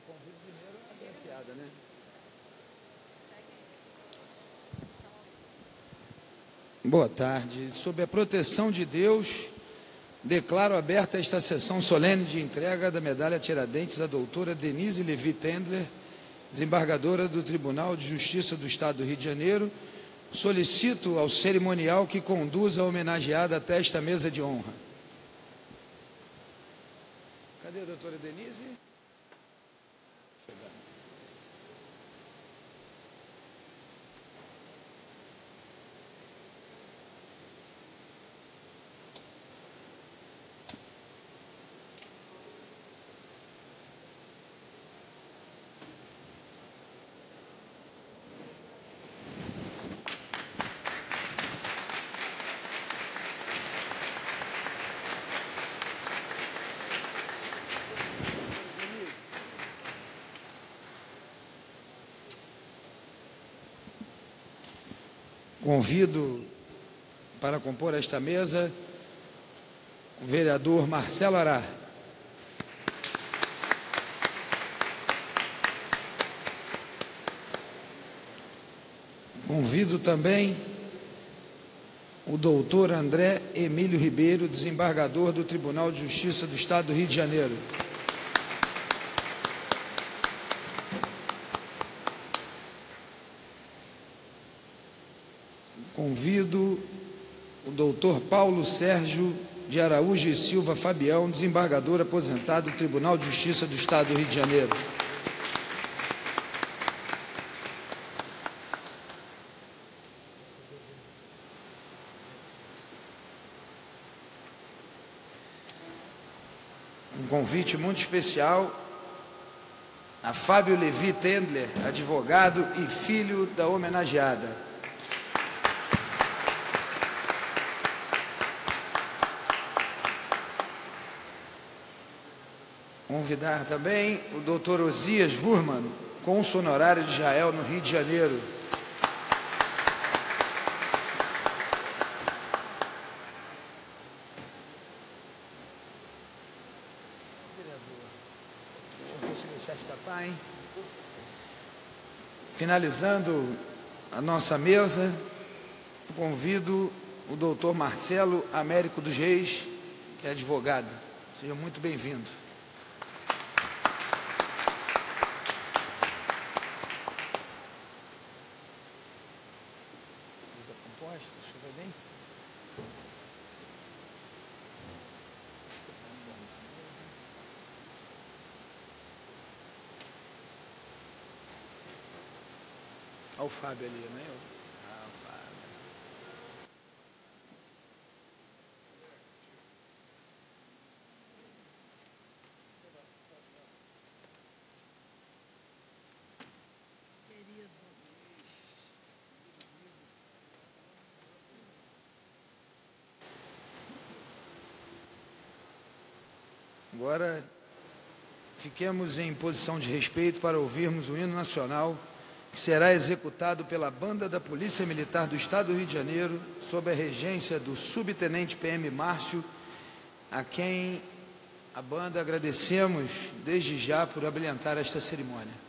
convido primeiro a agraciada, né? Boa tarde. Sob a proteção de Deus, declaro aberta esta sessão solene de entrega da medalha Tiradentes à doutora Denise Levi Tendler, desembargadora do Tribunal de Justiça do Estado do Rio de Janeiro. Solicito ao cerimonial que conduza a homenageada até esta mesa de honra. Cadê a doutora Denise? Convido para compor esta mesa o vereador Marcelo Ará. Convido também o doutor André Emílio Ribeiro, desembargador do Tribunal de Justiça do Estado do Rio de Janeiro. Convido o doutor Paulo Sérgio de Araújo e Silva Fabião, desembargador aposentado do Tribunal de Justiça do Estado do Rio de Janeiro. Um convite muito especial a Fábio Levi Tendler, advogado e filho da homenageada. Convidar também o doutor Osias Wurman, cônsul honorário de Israel no Rio de Janeiro. Deixa eu deixar escapar, hein? Finalizando a nossa mesa, convido o doutor Marcelo Américo dos Reis, que é advogado. Seja muito bem-vindo. Deixa eu ver bem. Olha o Fábio ali, né? Ah, o Fábio. Agora, fiquemos em posição de respeito para ouvirmos o hino nacional, que será executado pela Banda da Polícia Militar do Estado do Rio de Janeiro, sob a regência do subtenente PM Márcio, a quem a banda agradecemos desde já por abrilhantar esta cerimônia.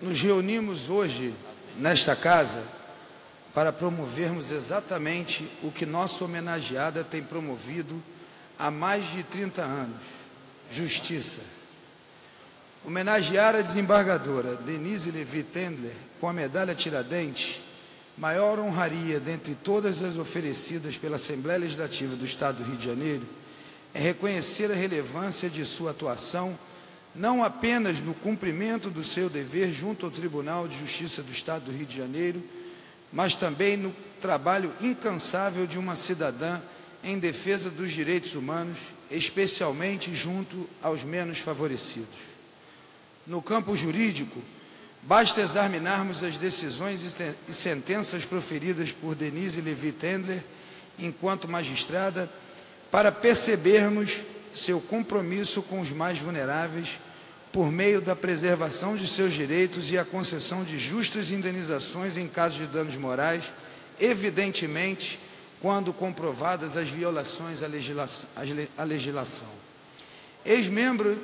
Nos reunimos hoje, nesta casa, para promovermos exatamente o que nossa homenageada tem promovido há mais de 30 anos: justiça. Homenagear a desembargadora Denise Levi Tendler com a medalha Tiradentes, maior honraria dentre todas as oferecidas pela Assembleia Legislativa do Estado do Rio de Janeiro, é reconhecer a relevância de sua atuação, não apenas no cumprimento do seu dever junto ao Tribunal de Justiça do Estado do Rio de Janeiro, mas também no trabalho incansável de uma cidadã em defesa dos direitos humanos, especialmente junto aos menos favorecidos. No campo jurídico, basta examinarmos as decisões e sentenças proferidas por Denise Levi Tendler, enquanto magistrada, para percebermos seu compromisso com os mais vulneráveis por meio da preservação de seus direitos e a concessão de justas indenizações em caso de danos morais, evidentemente, quando comprovadas as violações à legislação. Ex-membro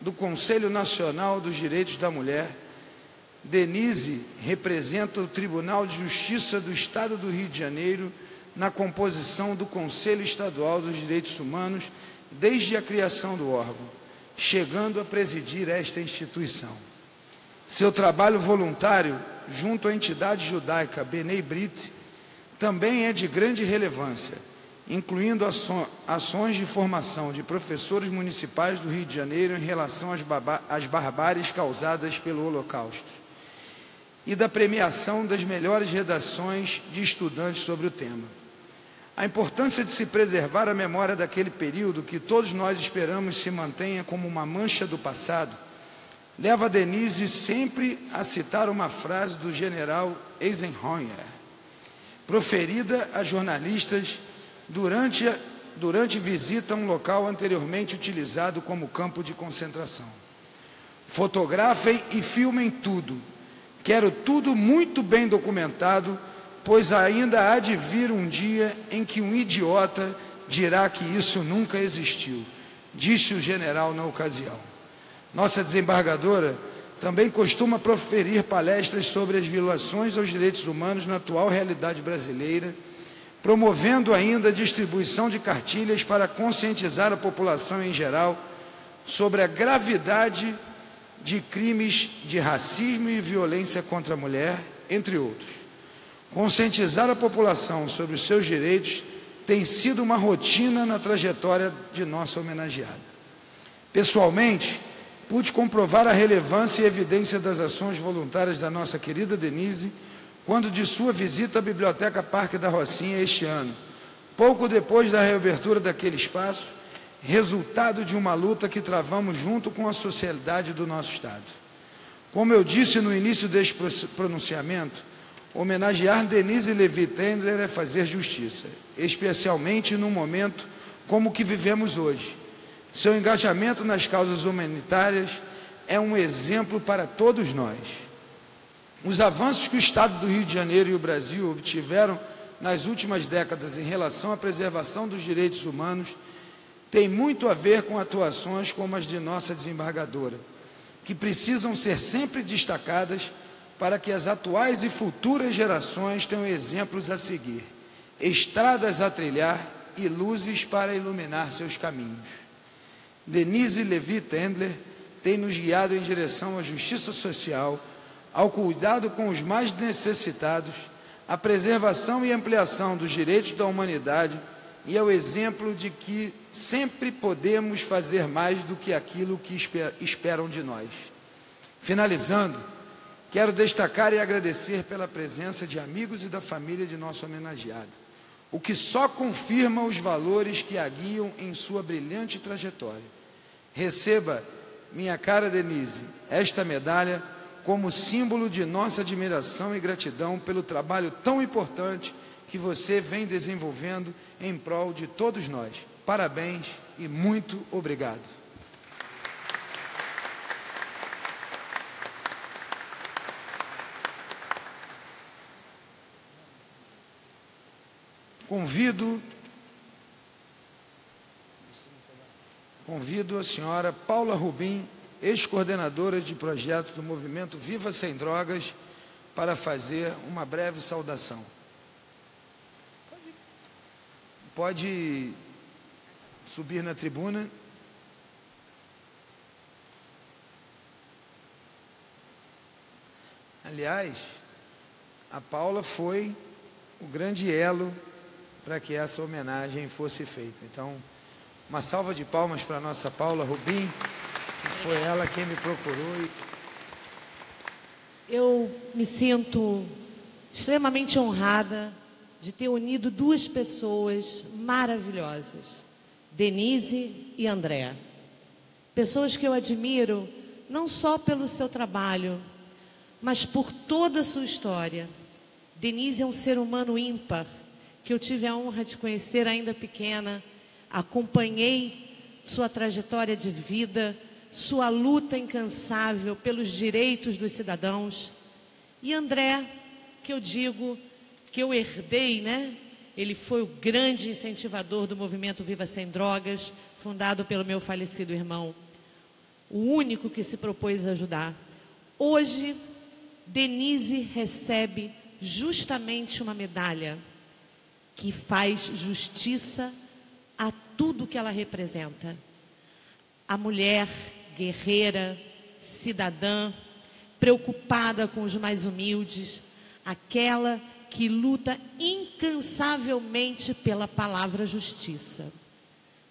do Conselho Nacional dos Direitos da Mulher, Denise representa o Tribunal de Justiça do Estado do Rio de Janeiro na composição do Conselho Estadual dos Direitos Humanos desde a criação do órgão, chegando a presidir esta instituição. Seu trabalho voluntário junto à entidade judaica Bnei Brit também é de grande relevância, incluindo ações de formação de professores municipais do Rio de Janeiro em relação às barbáries causadas pelo Holocausto, e da premiação das melhores redações de estudantes sobre o tema. A importância de se preservar a memória daquele período, que todos nós esperamos se mantenha como uma mancha do passado, leva a Denise sempre a citar uma frase do general Eisenhower, proferida a jornalistas durante visita a um local anteriormente utilizado como campo de concentração. Fotografem e filmem tudo. Quero tudo muito bem documentado, pois ainda há de vir um dia em que um idiota dirá que isso nunca existiu, disse o general na ocasião. Nossa desembargadora também costuma proferir palestras sobre as violações aos direitos humanos na atual realidade brasileira, promovendo ainda a distribuição de cartilhas para conscientizar a população em geral sobre a gravidade de crimes de racismo e violência contra a mulher, entre outros. Conscientizar a população sobre os seus direitos tem sido uma rotina na trajetória de nossa homenageada. Pessoalmente, pude comprovar a relevância e evidência das ações voluntárias da nossa querida Denise quando de sua visita à Biblioteca Parque da Rocinha este ano, pouco depois da reabertura daquele espaço, resultado de uma luta que travamos junto com a sociedade do nosso Estado. Como eu disse no início deste pronunciamento, homenagear Denise Levi Tendler é fazer justiça, especialmente num momento como o que vivemos hoje. Seu engajamento nas causas humanitárias é um exemplo para todos nós. Os avanços que o Estado do Rio de Janeiro e o Brasil obtiveram nas últimas décadas em relação à preservação dos direitos humanos têm muito a ver com atuações como as de nossa desembargadora, que precisam ser sempre destacadas para que as atuais e futuras gerações tenham exemplos a seguir, estradas a trilhar e luzes para iluminar seus caminhos. Denise Levi Tendler tem nos guiado em direção à justiça social, ao cuidado com os mais necessitados, à preservação e ampliação dos direitos da humanidade e ao exemplo de que sempre podemos fazer mais do que aquilo que esperam de nós. Finalizando, quero destacar e agradecer pela presença de amigos e da família de nossa homenageada, o que só confirma os valores que a guiam em sua brilhante trajetória. Receba, minha cara Denise, esta medalha como símbolo de nossa admiração e gratidão pelo trabalho tão importante que você vem desenvolvendo em prol de todos nós. Parabéns e muito obrigado. convido a senhora Paula Rubim, ex-coordenadora de projetos do movimento Viva Sem Drogas, para fazer uma breve saudação. Pode subir na tribuna. Aliás, a Paula foi o grande elo para que essa homenagem fosse feita. Então, uma salva de palmas para a nossa Paula Rubim, que foi ela quem me procurou. Eu me sinto extremamente honrada de ter unido duas pessoas maravilhosas, Denise e André. Pessoas que eu admiro não só pelo seu trabalho, mas por toda a sua história. Denise é um ser humano ímpar, que eu tive a honra de conhecer ainda pequena. Acompanhei sua trajetória de vida, sua luta incansável pelos direitos dos cidadãos. E André, que eu digo que eu herdei, né? Ele foi o grande incentivador do movimento Viva Sem Drogas, fundado pelo meu falecido irmão, o único que se propôs a ajudar. Hoje, Denise recebe justamente uma medalha que faz justiça a tudo que ela representa. A mulher guerreira, cidadã, preocupada com os mais humildes, aquela que luta incansavelmente pela palavra justiça.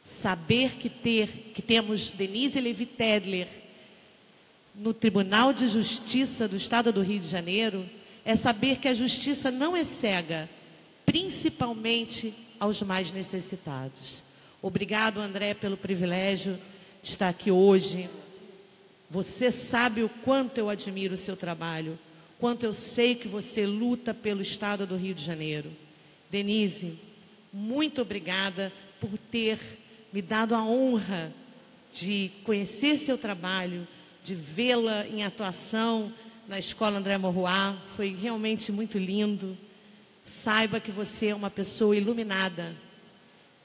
Saber que temos Denise Levi Tedler no Tribunal de Justiça do Estado do Rio de Janeiro é saber que a justiça não é cega, principalmente aos mais necessitados. Obrigado, André, pelo privilégio de estar aqui hoje. Você sabe o quanto eu admiro o seu trabalho, quanto eu sei que você luta pelo Estado do Rio de Janeiro. Denise, muito obrigada por ter me dado a honra de conhecer seu trabalho, de vê-la em atuação na Escola André Morroá. Foi realmente muito lindo. Saiba que você é uma pessoa iluminada,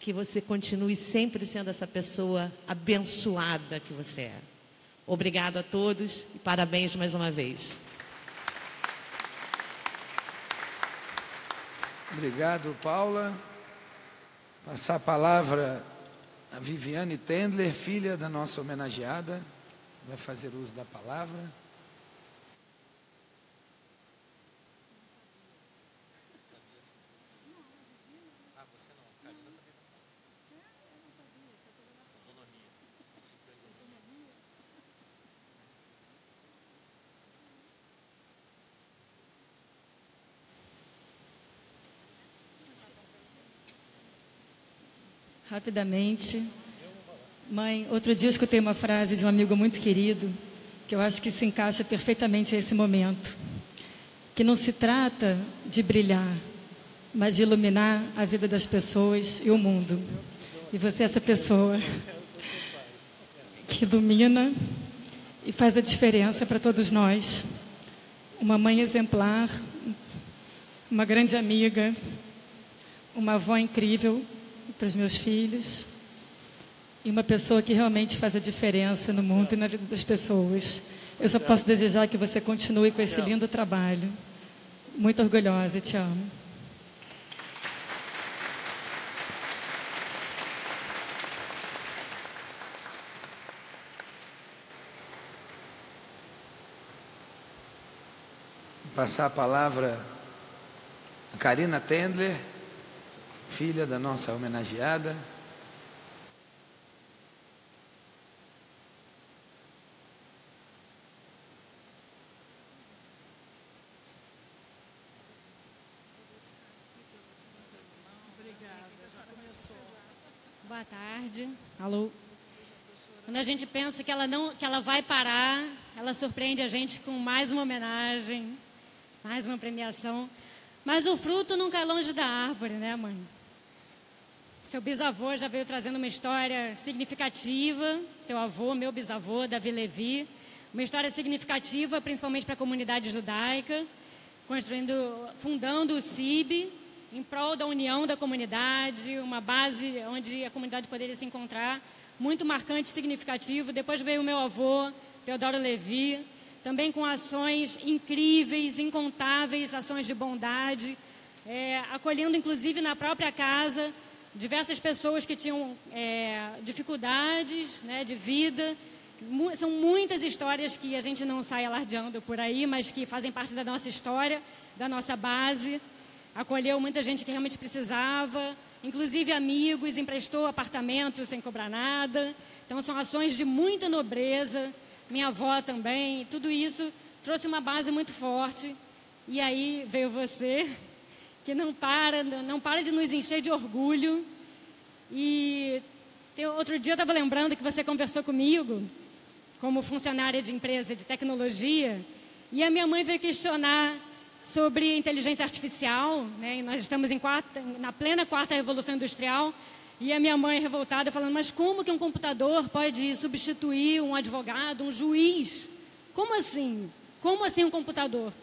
que você continue sempre sendo essa pessoa abençoada que você é. Obrigado a todos e parabéns mais uma vez. Obrigado, Paula. Passar a palavra a Viviane Tendler, filha da nossa homenageada, vai fazer uso da palavra. Rapidamente. Mãe, outro dia eu escutei uma frase de um amigo muito querido, que eu acho que se encaixa perfeitamente a esse momento. Que não se trata de brilhar, mas de iluminar a vida das pessoas e o mundo. E você é essa pessoa que ilumina e faz a diferença para todos nós. Uma mãe exemplar, uma grande amiga, uma avó incrível para os meus filhos e uma pessoa que realmente faz a diferença no mundo e na vida das pessoas. Eu só posso desejar que você continue com esse lindo trabalho. Muito orgulhosa, te amo. Vou passar a palavra a Karina Tendler, filha da nossa homenageada. Boa tarde. Alô. Quando a gente pensa que ela vai parar, ela surpreende a gente com mais uma homenagem, mais uma premiação. Mas o fruto nunca é longe da árvore, né, mãe? Seu bisavô já veio trazendo uma história significativa, seu avô, meu bisavô, Davi Levi, uma história significativa, principalmente para a comunidade judaica, fundando o CIB, em prol da união da comunidade, uma base onde a comunidade poderia se encontrar muito marcante e significativo. Depois veio o meu avô, Teodoro Levi, também com ações incríveis, incontáveis, ações de bondade, acolhendo inclusive na própria casa diversas pessoas que tinham dificuldades, né, de vida. São muitas histórias que a gente não sai alardeando por aí, mas que fazem parte da nossa história, da nossa base. Acolheu muita gente que realmente precisava, inclusive amigos, emprestou apartamento sem cobrar nada. Então são ações de muita nobreza. Minha avó também, tudo isso trouxe uma base muito forte. E aí veio você, que não para de nos encher de orgulho. E outro dia eu estava lembrando que você conversou comigo, como funcionária de empresa de tecnologia, e a minha mãe veio questionar sobre inteligência artificial, né? E nós estamos na plena quarta revolução industrial, e a minha mãe revoltada falando, mas como que um computador pode substituir um advogado, um juiz? Como assim? Como assim um computador?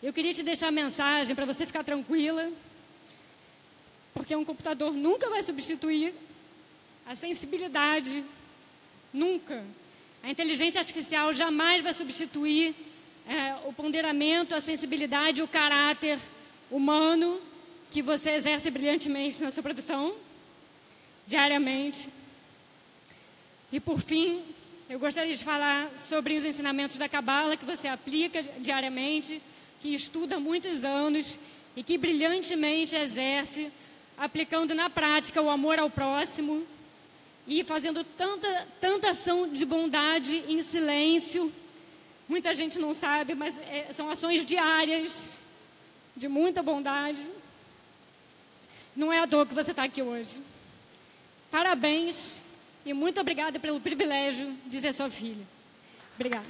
Eu queria te deixar a mensagem para você ficar tranquila, porque um computador nunca vai substituir a sensibilidade, nunca. A inteligência artificial jamais vai substituir o ponderamento, a sensibilidade, o caráter humano que você exerce brilhantemente na sua profissão, diariamente. E, por fim, eu gostaria de falar sobre os ensinamentos da Cabala que você aplica diariamente, que estuda há muitos anos e que brilhantemente exerce, aplicando na prática o amor ao próximo e fazendo tanta ação de bondade em silêncio. Muita gente não sabe, mas são ações diárias de muita bondade. Não é à toa que você está aqui hoje. Parabéns e muito obrigada pelo privilégio de ser sua filha. Obrigada.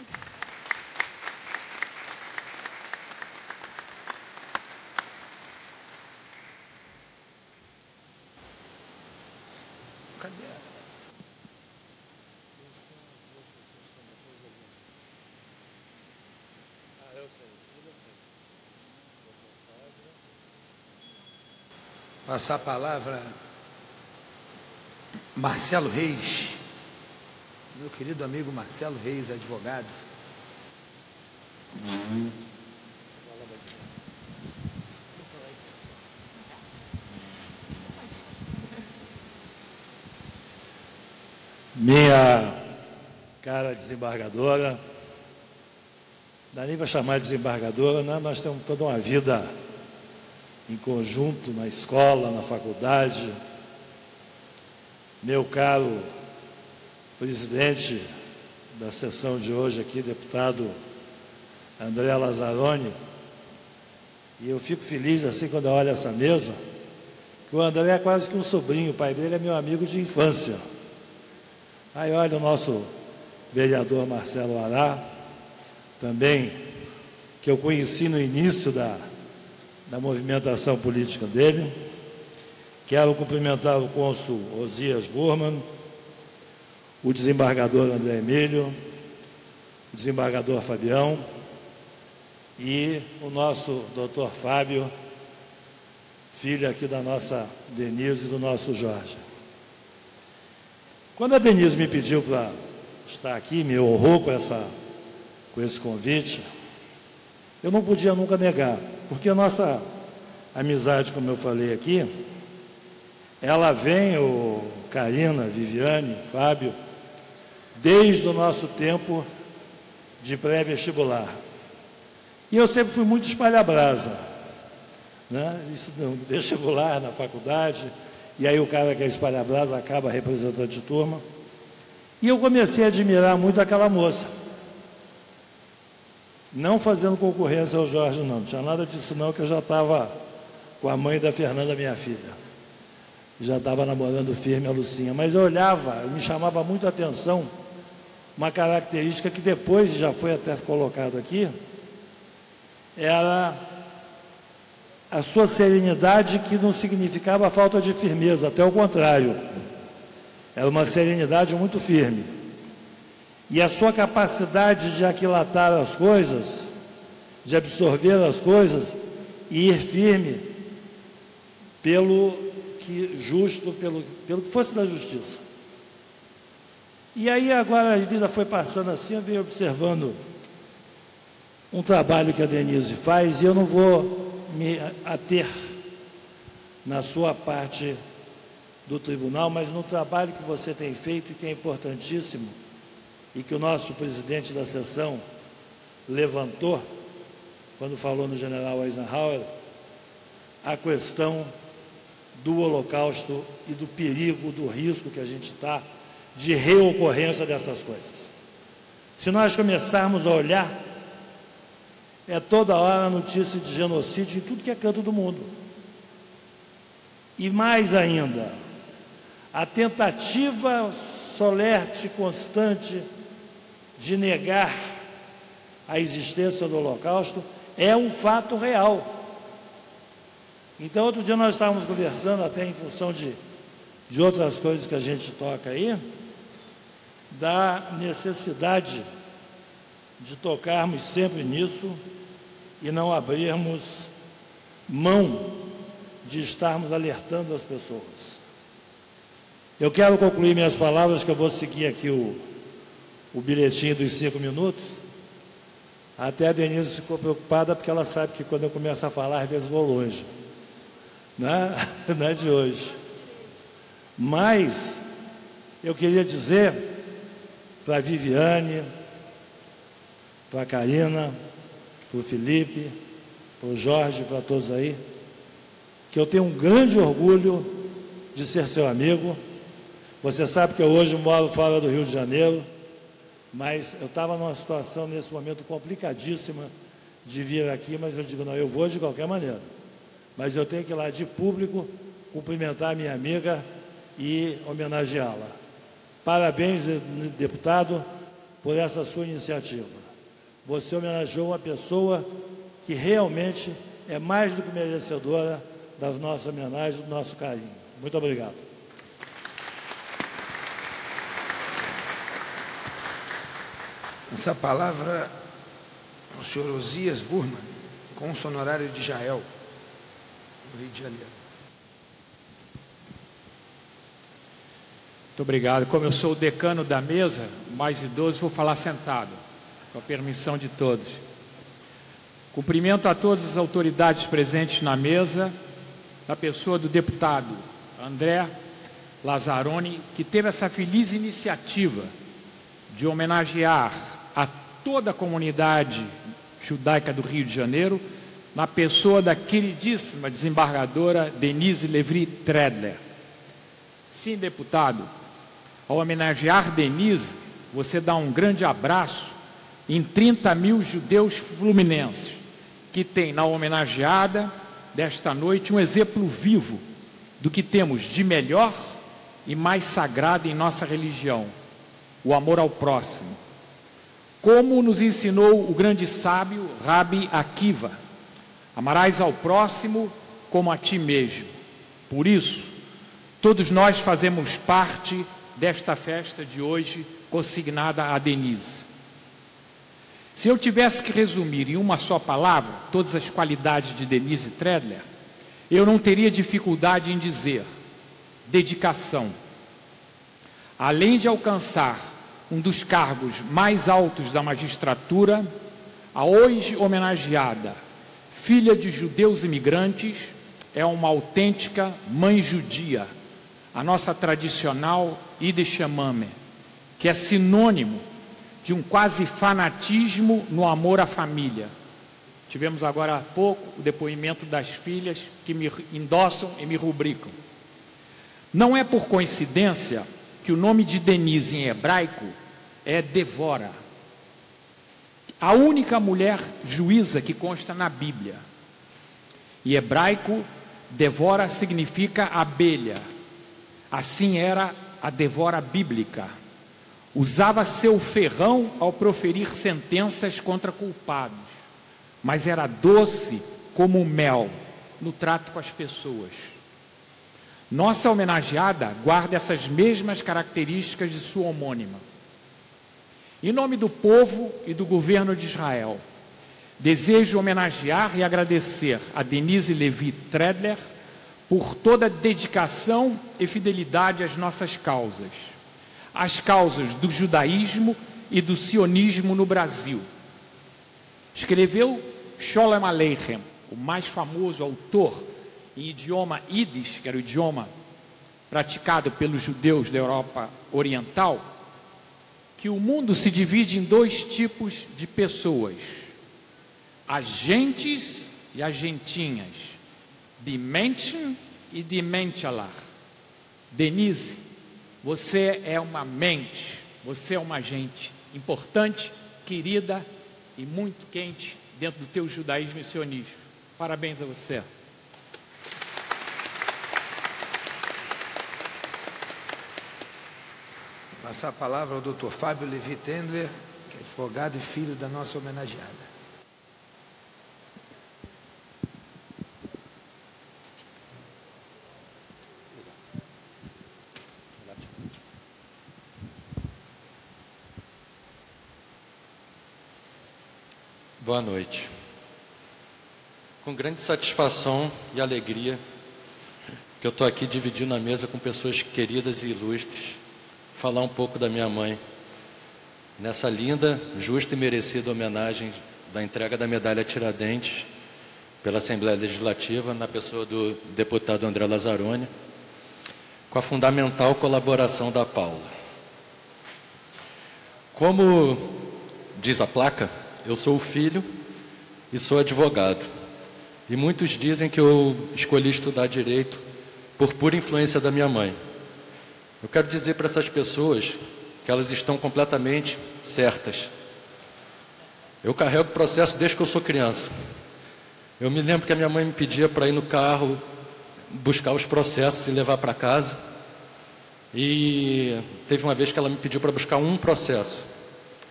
Cadê? Passar a palavra Marcelo Reis, meu querido amigo Marcelo Reis, advogado. Minha cara desembargadora, não dá nem para chamar de desembargadora, né? Nós temos toda uma vida em conjunto, na escola, na faculdade. Meu caro presidente da sessão de hoje aqui, deputado André Lazzaroni, e eu fico feliz assim quando eu olho essa mesa, que o André é quase que um sobrinho, o pai dele é meu amigo de infância. Aí olha o nosso vereador Marcelo Ará, também, que eu conheci no início da movimentação política dele. Quero cumprimentar o cônsul Osias Burman, o desembargador André Emílio, o desembargador Fabião e o nosso doutor Fábio, filho aqui da nossa Denise e do nosso Jorge. Quando a Denise me pediu para estar aqui, me honrou com esse convite, eu não podia nunca negar, porque a nossa amizade, como eu falei aqui, ela vem, Karina, Viviane, Fábio, desde o nosso tempo de pré-vestibular. E eu sempre fui muito espalha-brasa, né? Isso no vestibular, na faculdade, e aí o cara que é espalha-brasa acaba representante de turma. E eu comecei a admirar muito aquela moça. Não fazendo concorrência ao Jorge, não tinha nada disso não, que eu já estava com a mãe da Fernanda, minha filha. Já estava namorando firme a Lucinha, mas eu olhava, me chamava muito a atenção uma característica que depois já foi até colocado aqui, era a sua serenidade, que não significava falta de firmeza, até o contrário, era uma serenidade muito firme. E a sua capacidade de aquilatar as coisas, de absorver as coisas e ir firme pelo que fosse da justiça. E aí agora a vida foi passando assim, eu venho observando um trabalho que a Denise faz, e eu não vou me ater na sua parte do tribunal, mas no trabalho que você tem feito, e que é importantíssimo, e que o nosso presidente da sessão levantou, quando falou no general Eisenhower, a questão do Holocausto e do perigo, do risco que a gente está de reocorrência dessas coisas. Se nós começarmos a olhar, é toda hora notícia de genocídio em tudo que é canto do mundo. E mais ainda, a tentativa solerte, constante, de negar a existência do Holocausto é um fato real. Então, outro dia nós estávamos conversando, até em função de outras coisas que a gente toca aí, da necessidade de tocarmos sempre nisso e não abrirmos mão de estarmos alertando as pessoas. Eu quero concluir minhas palavras, que eu vou seguir aqui o bilhetinho dos 5 minutos. Até a Denise ficou preocupada, porque ela sabe que quando eu começo a falar, às vezes vou longe. Não é de hoje. Mas eu queria dizer para a Viviane, para a Karina, para o Felipe, para o Jorge, para todos aí, que eu tenho um grande orgulho de ser seu amigo. Você sabe que eu hoje moro fora do Rio de Janeiro, mas eu estava numa situação nesse momento complicadíssima de vir aqui, mas eu digo, não, eu vou de qualquer maneira. Mas eu tenho que ir lá de público cumprimentar a minha amiga e homenageá-la. Parabéns, deputado, por essa sua iniciativa. Você homenageou uma pessoa que realmente é mais do que merecedora das nossas homenagens, do nosso carinho. Muito obrigado. Essa palavra, o senhor Osias Wurman, cônsul honorário de Israel, do Rio de Janeiro. Muito obrigado. Como eu sou o decano da mesa, mais idoso, vou falar sentado, com a permissão de todos. Cumprimento a todas as autoridades presentes na mesa, na pessoa do deputado André Lazzaroni, que teve essa feliz iniciativa de homenagear a toda a comunidade judaica do Rio de Janeiro, na pessoa da queridíssima desembargadora Denise Levy Treadler. Sim, deputado, ao homenagear Denise, você dá um grande abraço em 30 mil judeus fluminenses, que tem na homenageada desta noite um exemplo vivo do que temos de melhor e mais sagrado em nossa religião, o amor ao próximo. Como nos ensinou o grande sábio Rabi Akiva, amarás ao próximo como a ti mesmo. Por isso, todos nós fazemos parte desta festa de hoje, consignada a Denise. Se eu tivesse que resumir em uma só palavra todas as qualidades de Denise Treadler, eu não teria dificuldade em dizer: dedicação. Além de alcançar um dos cargos mais altos da magistratura, a hoje homenageada, filha de judeus imigrantes, é uma autêntica mãe judia, a nossa tradicional Yiddish Mame, que é sinônimo de um quase fanatismo no amor à família. Tivemos agora há pouco o depoimento das filhas que me endossam e me rubricam. Não é por coincidência que o nome de Denise em hebraico é Devora, a única mulher juíza que consta na Bíblia. Em hebraico, Devora significa abelha. Assim era a Devora bíblica. Usava seu ferrão ao proferir sentenças contra culpados, mas era doce como o mel no trato com as pessoas. Nossa homenageada guarda essas mesmas características de sua homônima. Em nome do povo e do governo de Israel, desejo homenagear e agradecer a Denise Levy Treadler por toda a dedicação e fidelidade às nossas causas. as causas do judaísmo e do sionismo no Brasil. Escreveu Sholem Aleichem, o mais famoso autor em idioma Yiddish, que era o idioma praticado pelos judeus da Europa Oriental, que o mundo se divide em dois tipos de pessoas: agentes e agentinhas, die Menschen e die Menschler. Denise, você é uma mente, você é uma agente importante, querida e muito quente dentro do teu judaísmo e sionismo. Parabéns a você. Passar a palavra ao Dr. Fábio Levi Tendler, que é advogado e filho da nossa homenageada. Boa noite. Com grande satisfação e alegria que eu estou aqui dividindo a mesa com pessoas queridas e ilustres, falar um pouco da minha mãe, nessa linda, justa e merecida homenagem da entrega da medalha Tiradentes pela Assembleia Legislativa, na pessoa do deputado André Lazzaroni, com a fundamental colaboração da Paula. Como diz a placa, eu sou o filho e sou advogado. E muitos dizem que eu escolhi estudar direito por pura influência da minha mãe. Eu quero dizer para essas pessoas que elas estão completamente certas. Eu carrego o processo desde que eu sou criança. Eu me lembro que a minha mãe me pedia para ir no carro, buscar os processos e levar para casa. E teve uma vez que ela me pediu para buscar um processo.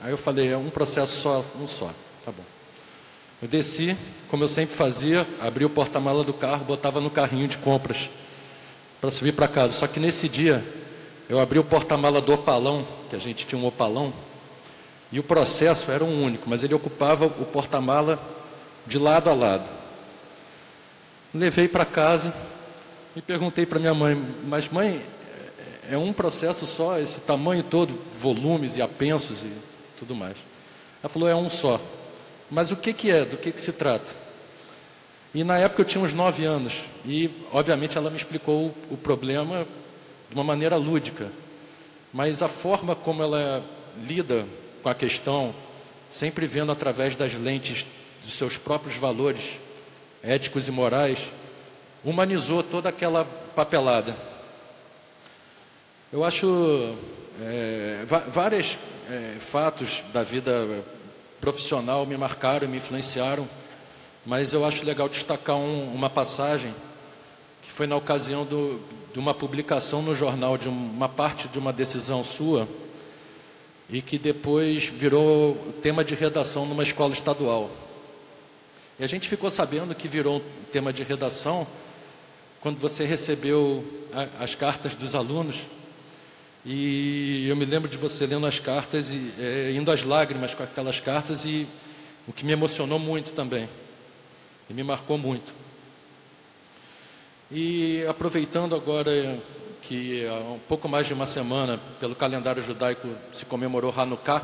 Aí eu falei, é um processo só, um só, tá bom. Eu desci, como eu sempre fazia, abri o porta-mala do carro, botava no carrinho de compras para subir para casa. Só que nesse dia, eu abri o porta-mala do Opalão, que a gente tinha um Opalão, e o processo era um único, mas ele ocupava o porta-mala de lado a lado. Levei para casa e perguntei para minha mãe, mas mãe, é um processo só, esse tamanho todo, volumes e apensos e tudo mais. Ela falou, é um só. Mas o que é? Do que se trata? E na época eu tinha uns 9 anos. E, obviamente, ela me explicou o problema de uma maneira lúdica. Mas a forma como ela lida com a questão, sempre vendo através das lentes dos seus próprios valores éticos e morais, humanizou toda aquela papelada. Eu acho vários fatos da vida profissional me marcaram, me influenciaram, mas eu acho legal destacar uma passagem que foi na ocasião de uma publicação no jornal de uma parte de uma decisão sua e que depois virou tema de redação numa escola estadual. E a gente ficou sabendo que virou tema de redação quando você recebeu as cartas dos alunos. E eu me lembro de você lendo as cartas e indo às lágrimas com aquelas cartas, e o que me emocionou muito também e me marcou muito. E aproveitando agora que há um pouco mais de uma semana, pelo calendário judaico, se comemorou Hanukkah,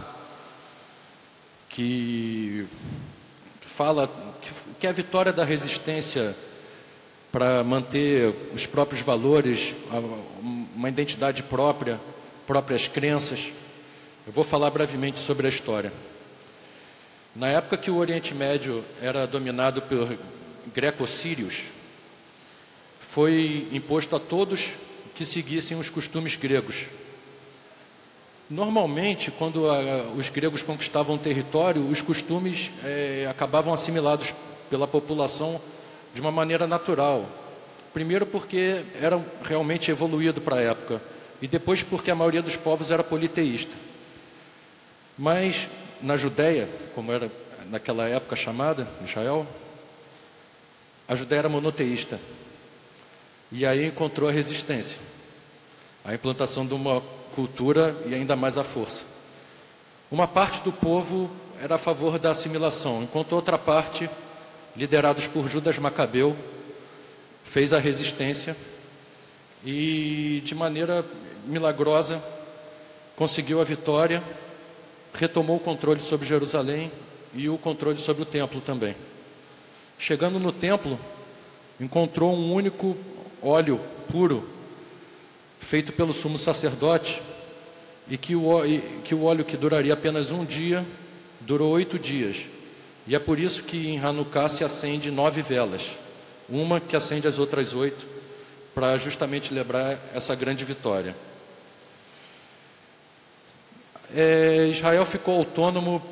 que fala que é a vitória da resistência para manter os próprios valores, uma identidade própria, próprias crenças. Eu vou falar brevemente sobre a história. Na época que o Oriente Médio era dominado por greco-sírios, foi imposto a todos que seguissem os costumes gregos. Normalmente, quando os gregos conquistavam um território, os costumes acabavam assimilados pela população de uma maneira natural. Primeiro porque era realmente evoluído para a época, e depois porque a maioria dos povos era politeísta. Mas na Judéia, como era naquela época chamada, Israel, a Judéia era monoteísta. E aí encontrou a resistência, a implantação de uma cultura e ainda mais a força. Uma parte do povo era a favor da assimilação, enquanto outra parte, liderados por Judas Macabeu, fez a resistência e, de maneira milagrosa, conseguiu a vitória, retomou o controle sobre Jerusalém e o controle sobre o templo também. Chegando no templo, encontrou um único óleo puro, feito pelo sumo sacerdote, e que o óleo que duraria apenas um dia, durou 8 dias. E é por isso que em Hanukkah se acende 9 velas, uma que acende as outras 8, para justamente lembrar essa grande vitória. Israel ficou autônomo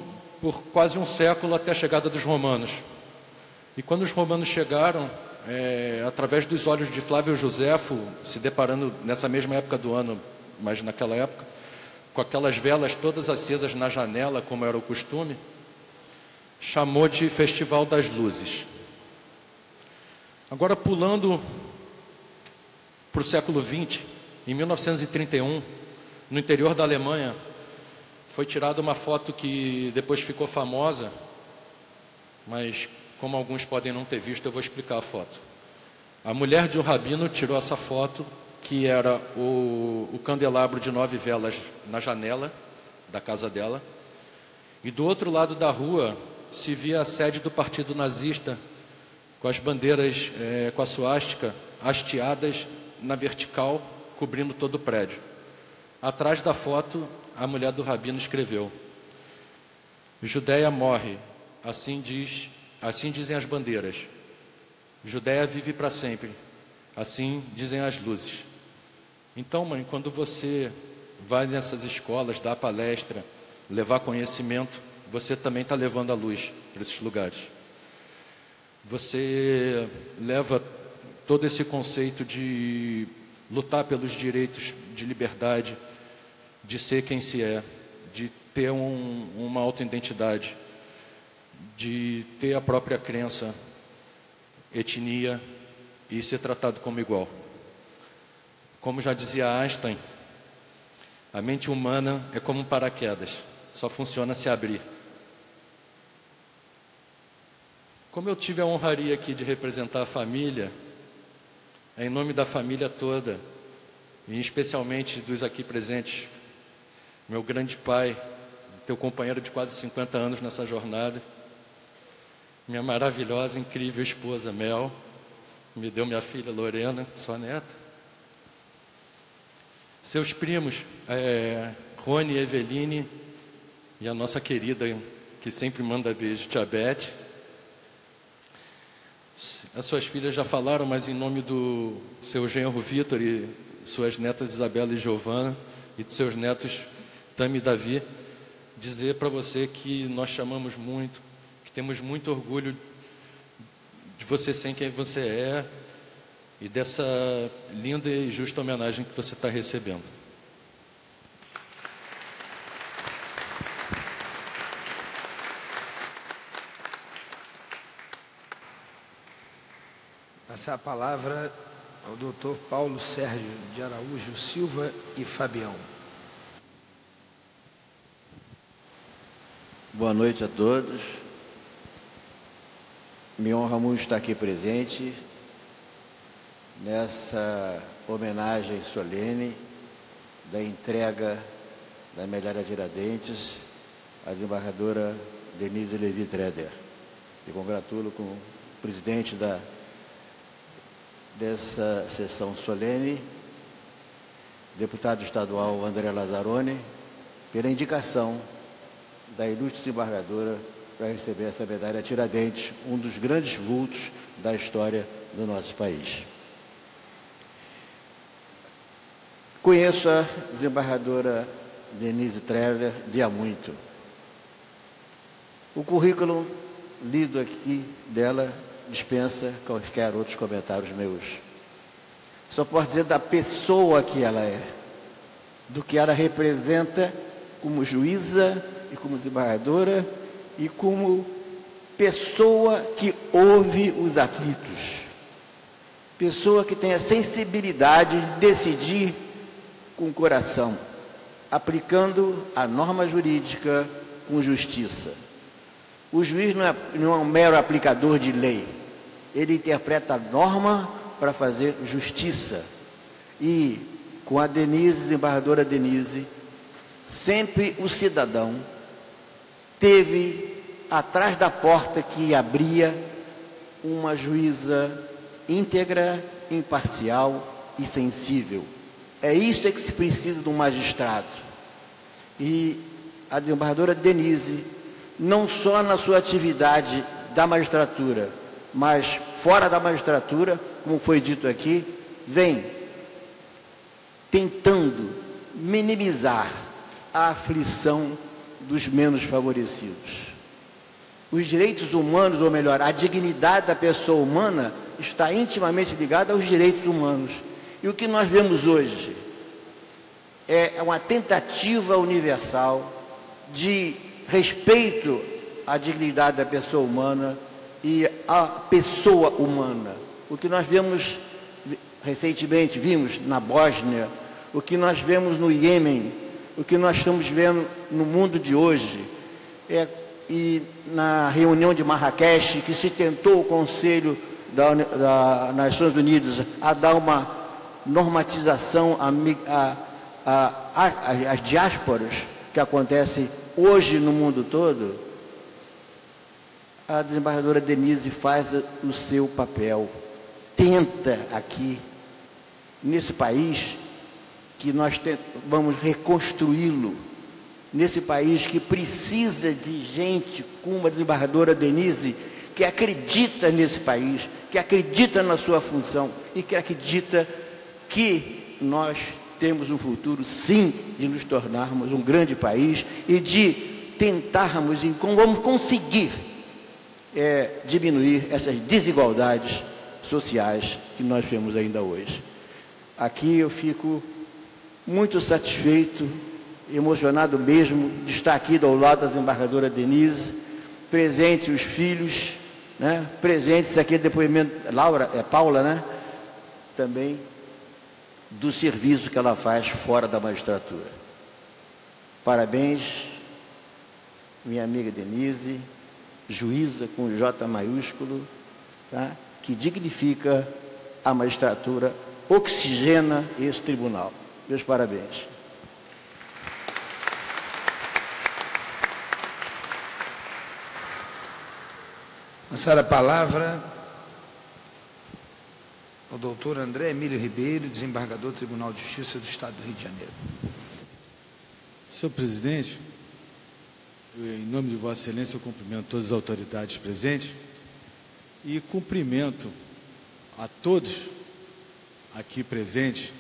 por quase um século até a chegada dos romanos. E quando os romanos chegaram, através dos olhos de Flávio Josefo, se deparando nessa mesma época do ano, mas naquela época, com aquelas velas todas acesas na janela, como era o costume, chamou de Festival das Luzes. Agora, pulando para o século XX, em 1931, no interior da Alemanha, foi tirada uma foto que depois ficou famosa, mas como alguns podem não ter visto, eu vou explicar a foto. A mulher de um rabino tirou essa foto, que era o candelabro de 9 velas na janela da casa dela, e do outro lado da rua se via a sede do Partido Nazista, com as bandeiras, com a suástica, hasteadas na vertical, cobrindo todo o prédio. Atrás da foto, a mulher do rabino escreveu: Judéia morre, assim dizem as bandeiras. Judéia vive para sempre, assim dizem as luzes. Então, mãe, quando você vai nessas escolas, dar palestra, levar conhecimento, você também está levando a luz para esses lugares. Você leva todo esse conceito de lutar pelos direitos de liberdade, de ser quem se é, de ter uma autoidentidade, de ter a própria crença, etnia e ser tratado como igual. Como já dizia Einstein, a mente humana é como um paraquedas, só funciona se abrir. Como eu tive a honraria aqui de representar a família, em nome da família toda, e especialmente dos aqui presentes, meu grande pai, teu companheiro de quase 50 anos nessa jornada, minha maravilhosa, incrível esposa Mel, me deu minha filha Lorena, sua neta, seus primos, Rony e Eveline, e a nossa querida, que sempre manda beijo, Tia Beth. As suas filhas já falaram, mas em nome do seu genro Vitor e suas netas Isabela e Giovana, e dos seus netos Tami e Davi, dizer para você que nós chamamos muito, que temos muito orgulho de você ser quem você é e dessa linda e justa homenagem que você está recebendo. Passar a palavra ao Dr. Paulo Sérgio de Araújo Silva e Fabião. Boa noite a todos. Me honra muito estar aqui presente nessa homenagem solene da entrega da medalha Tiradentes à desembargadora Denise Levi Treder. Me congratulo com o presidente dessa sessão solene, deputado estadual André Lazzaroni, pela indicação da ilustre desembargadora para receber essa medalha Tiradentes, um dos grandes vultos da história do nosso país. Conheço a desembargadora Denise Treder de há muito. O currículo lido aqui dela dispensa quaisquer outros comentários meus. Só posso dizer da pessoa que ela é, do que ela representa como juíza e como desembargadora e como pessoa que ouve os aflitos, pessoa que tem a sensibilidade de decidir com o coração, aplicando a norma jurídica com justiça. O juiz não é um mero aplicador de lei, ele interpreta a norma para fazer justiça. E com a Denise, desembargadora Denise, sempre o cidadão teve atrás da porta que abria uma juíza íntegra, imparcial e sensível. É isso que se precisa de um magistrado. E a desembargadora Denise, não só na sua atividade da magistratura, mas fora da magistratura, como foi dito aqui, vem tentando minimizar a aflição dos menos favorecidos. Os direitos humanos, ou melhor, a dignidade da pessoa humana está intimamente ligada aos direitos humanos. E o que nós vemos hoje é uma tentativa universal de respeito à dignidade da pessoa humana e à pessoa humana. O que nós vemos recentemente, vimos na Bósnia, o que nós vemos no Iêmen, o que nós estamos vendo no mundo de hoje, e na reunião de Marrakech, que se tentou o Conselho das Nações Unidas a dar uma normatização às diásporas que acontece hoje no mundo todo, a desembargadora Denise faz o seu papel, tenta aqui, nesse país, que nós vamos reconstruí-lo, nesse país que precisa de gente como a desembargadora Denise, que acredita nesse país, que acredita na sua função e que acredita que nós temos um futuro, sim, de nos tornarmos um grande país e de tentarmos, e como vamos conseguir diminuir essas desigualdades sociais que nós vemos ainda hoje. Aqui eu fico muito satisfeito, emocionado mesmo de estar aqui ao lado da desembargadora Denise, presente os filhos, né? Presentes aqui depoimento, Paula, né? Também do serviço que ela faz fora da magistratura. Parabéns, minha amiga Denise, juíza com J maiúsculo, tá? Que dignifica a magistratura, oxigena esse tribunal. Meus parabéns. Passar a palavra ao doutor André Emílio Ribeiro, desembargador do Tribunal de Justiça do Estado do Rio de Janeiro. Senhor presidente, em nome de Vossa Excelência, eu cumprimento todas as autoridades presentes e cumprimento a todos aqui presentes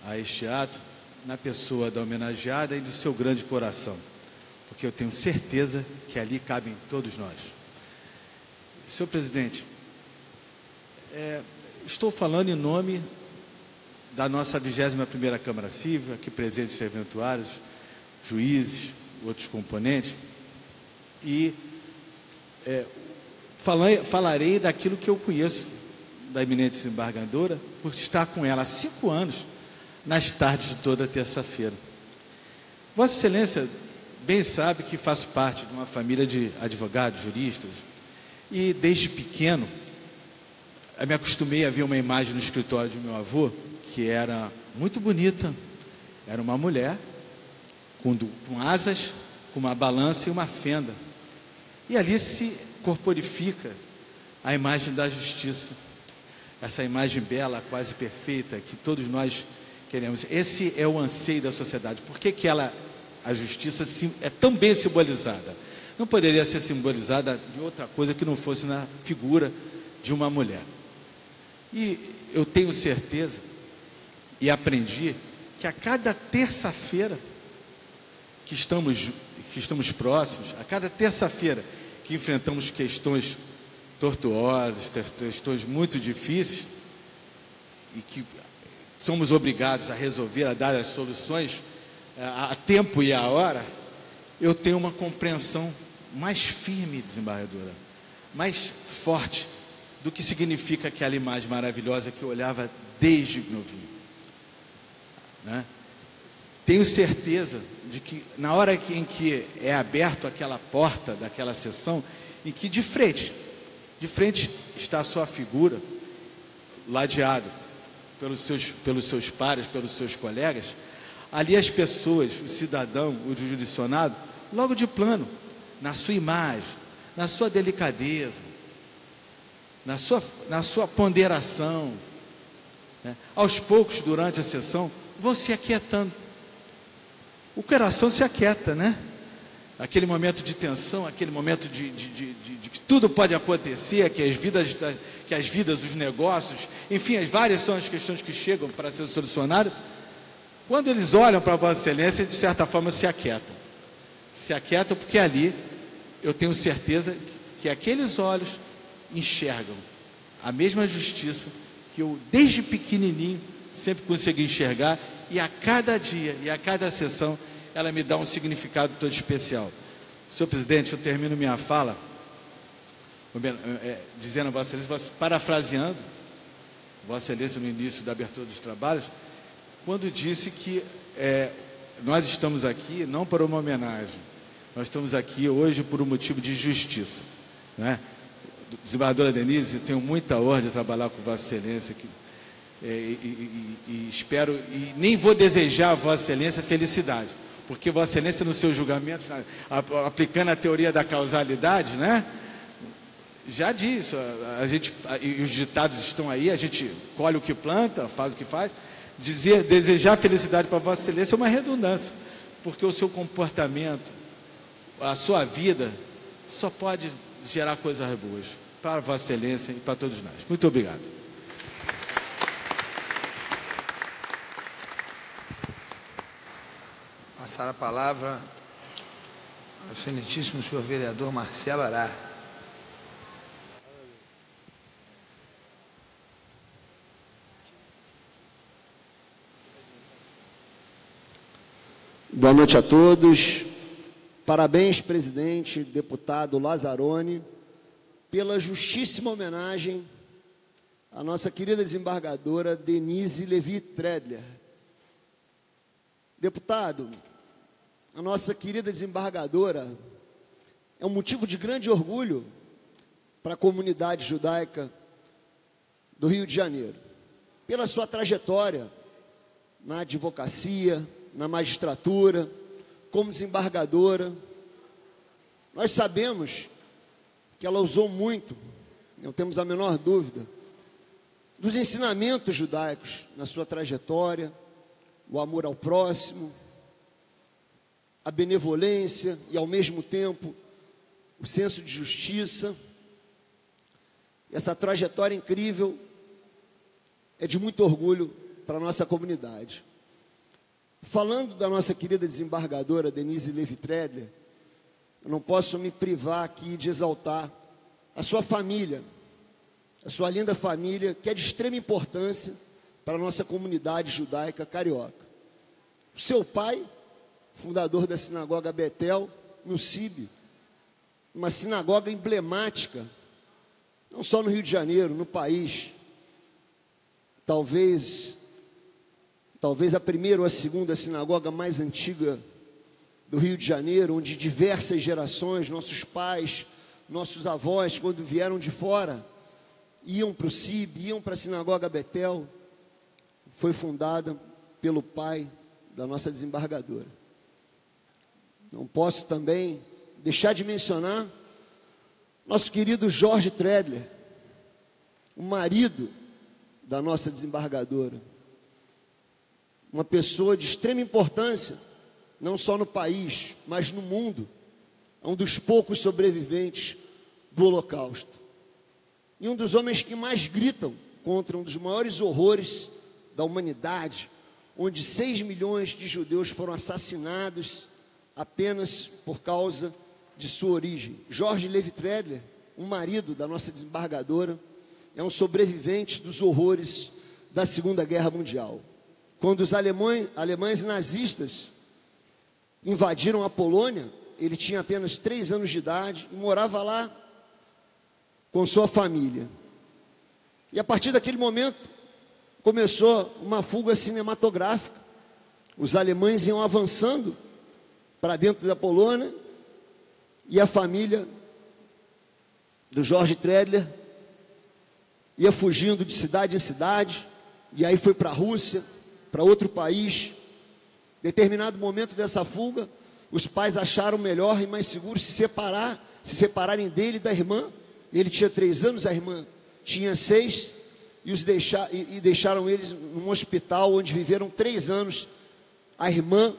a este ato, na pessoa da homenageada e do seu grande coração, porque eu tenho certeza que ali cabem todos nós. Senhor presidente, estou falando em nome da nossa 21ª Câmara Civil, aqui presentes os serventuários, juízes, outros componentes, e falarei daquilo que eu conheço da eminente desembargadora, por estar com ela há 5 anos, nas tardes de toda terça-feira. Vossa Excelência bem sabe que faço parte de uma família de advogados, juristas, e desde pequeno eu me acostumei a ver uma imagem no escritório de meu avô, que era muito bonita, era uma mulher com asas, com uma balança e uma fenda, e ali se corporifica a imagem da justiça, essa imagem bela, quase perfeita, que todos nós queremos. Esse é o anseio da sociedade. Por que a justiça é tão bem simbolizada? Não poderia ser simbolizada de outra coisa que não fosse na figura de uma mulher. E eu tenho certeza e aprendi que a cada terça-feira que estamos próximos, a cada terça-feira que enfrentamos questões tortuosas, questões muito difíceis e que somos obrigados a resolver, a dar as soluções a tempo e a hora, eu tenho uma compreensão mais firme, desembargadora, mais forte do que significa aquela imagem maravilhosa que eu olhava desde novinho, né? Tenho certeza de que na hora em que é aberto aquela porta daquela sessão, em que de frente está a sua figura, ladeado pelos seus pares, pelos seus colegas, ali as pessoas, o cidadão, o jurisdicionado, logo de plano, na sua imagem, na sua delicadeza, na sua ponderação, né? Aos poucos, durante a sessão, vão se aquietando. O coração se aquieta, né? Aquele momento de tensão, aquele momento de que tudo pode acontecer, que as vidas, os negócios, enfim, as várias são as questões que chegam para ser solucionadas. Quando eles olham para a Vossa Excelência, de certa forma se aquietam. Se aquietam porque ali eu tenho certeza que aqueles olhos enxergam a mesma justiça que eu, desde pequenininho, sempre consegui enxergar, e a cada dia, e a cada sessão, ela me dá um significado todo especial. Senhor presidente, eu termino minha fala dizendo a Vossa Excelência, parafraseando Vossa Excelência no início da abertura dos trabalhos, quando disse que nós estamos aqui não para uma homenagem, nós estamos aqui hoje por um motivo de justiça, né? Desembargadora Denise, eu tenho muita honra de trabalhar com Vossa Excelência aqui, e espero, e nem vou desejar a Vossa Excelência felicidade, porque Vossa Excelência, no seu julgamento, aplicando a teoria da causalidade, né, já disse, e os ditados estão aí, a gente colhe o que planta, faz o que faz. Desejar felicidade para Vossa Excelência é uma redundância, porque o seu comportamento, a sua vida, só pode gerar coisas boas para Vossa Excelência e para todos nós. Muito obrigado. Passar a palavra ao excelentíssimo senhor vereador Marcelo Ará. Boa noite a todos. Parabéns, presidente, deputado Lazzaroni, pela justíssima homenagem à nossa querida desembargadora Denise Levi Tredler. Deputado, a nossa querida desembargadora é um motivo de grande orgulho para a comunidade judaica do Rio de Janeiro, pela sua trajetória na advocacia, na magistratura, como desembargadora. Nós sabemos que ela usou muito, não temos a menor dúvida, dos ensinamentos judaicos na sua trajetória, o amor ao próximo, a benevolência e, ao mesmo tempo, o senso de justiça. Essa trajetória incrível é de muito orgulho para a nossa comunidade. Falando da nossa querida desembargadora Denise Levi Tredler, eu não posso me privar aqui de exaltar a sua família, a sua linda família, que é de extrema importância para a nossa comunidade judaica carioca. O seu pai, fundador da sinagoga Betel, no CIB, uma sinagoga emblemática, não só no Rio de Janeiro, no país, talvez a primeira ou a segunda sinagoga mais antiga do Rio de Janeiro, onde diversas gerações, nossos pais, nossos avós, quando vieram de fora, iam para o CIB, iam para a sinagoga Betel. Foi fundada pelo pai da nossa desembargadora. Não posso também deixar de mencionar nosso querido Jorge Tredler, o marido da nossa desembargadora. Uma pessoa de extrema importância, não só no país, mas no mundo. É um dos poucos sobreviventes do Holocausto. E um dos homens que mais gritam contra um dos maiores horrores da humanidade, onde 6 milhões de judeus foram assassinados apenas por causa de sua origem. Jorge Levi Tredler, o marido da nossa desembargadora, é um sobrevivente dos horrores da Segunda Guerra Mundial. Quando os alemães nazistas invadiram a Polônia, ele tinha apenas 3 anos de idade e morava lá com sua família. E a partir daquele momento, começou uma fuga cinematográfica. Os alemães iam avançando para dentro da Polônia e a família do Jorge Tredler ia fugindo de cidade em cidade, e aí foi para a Rússia, para outro país. Determinado momento dessa fuga, os pais acharam melhor e mais seguro se separarem dele e da irmã. Ele tinha 3 anos, a irmã tinha 6, e deixaram eles num hospital onde viveram 3 anos, a irmã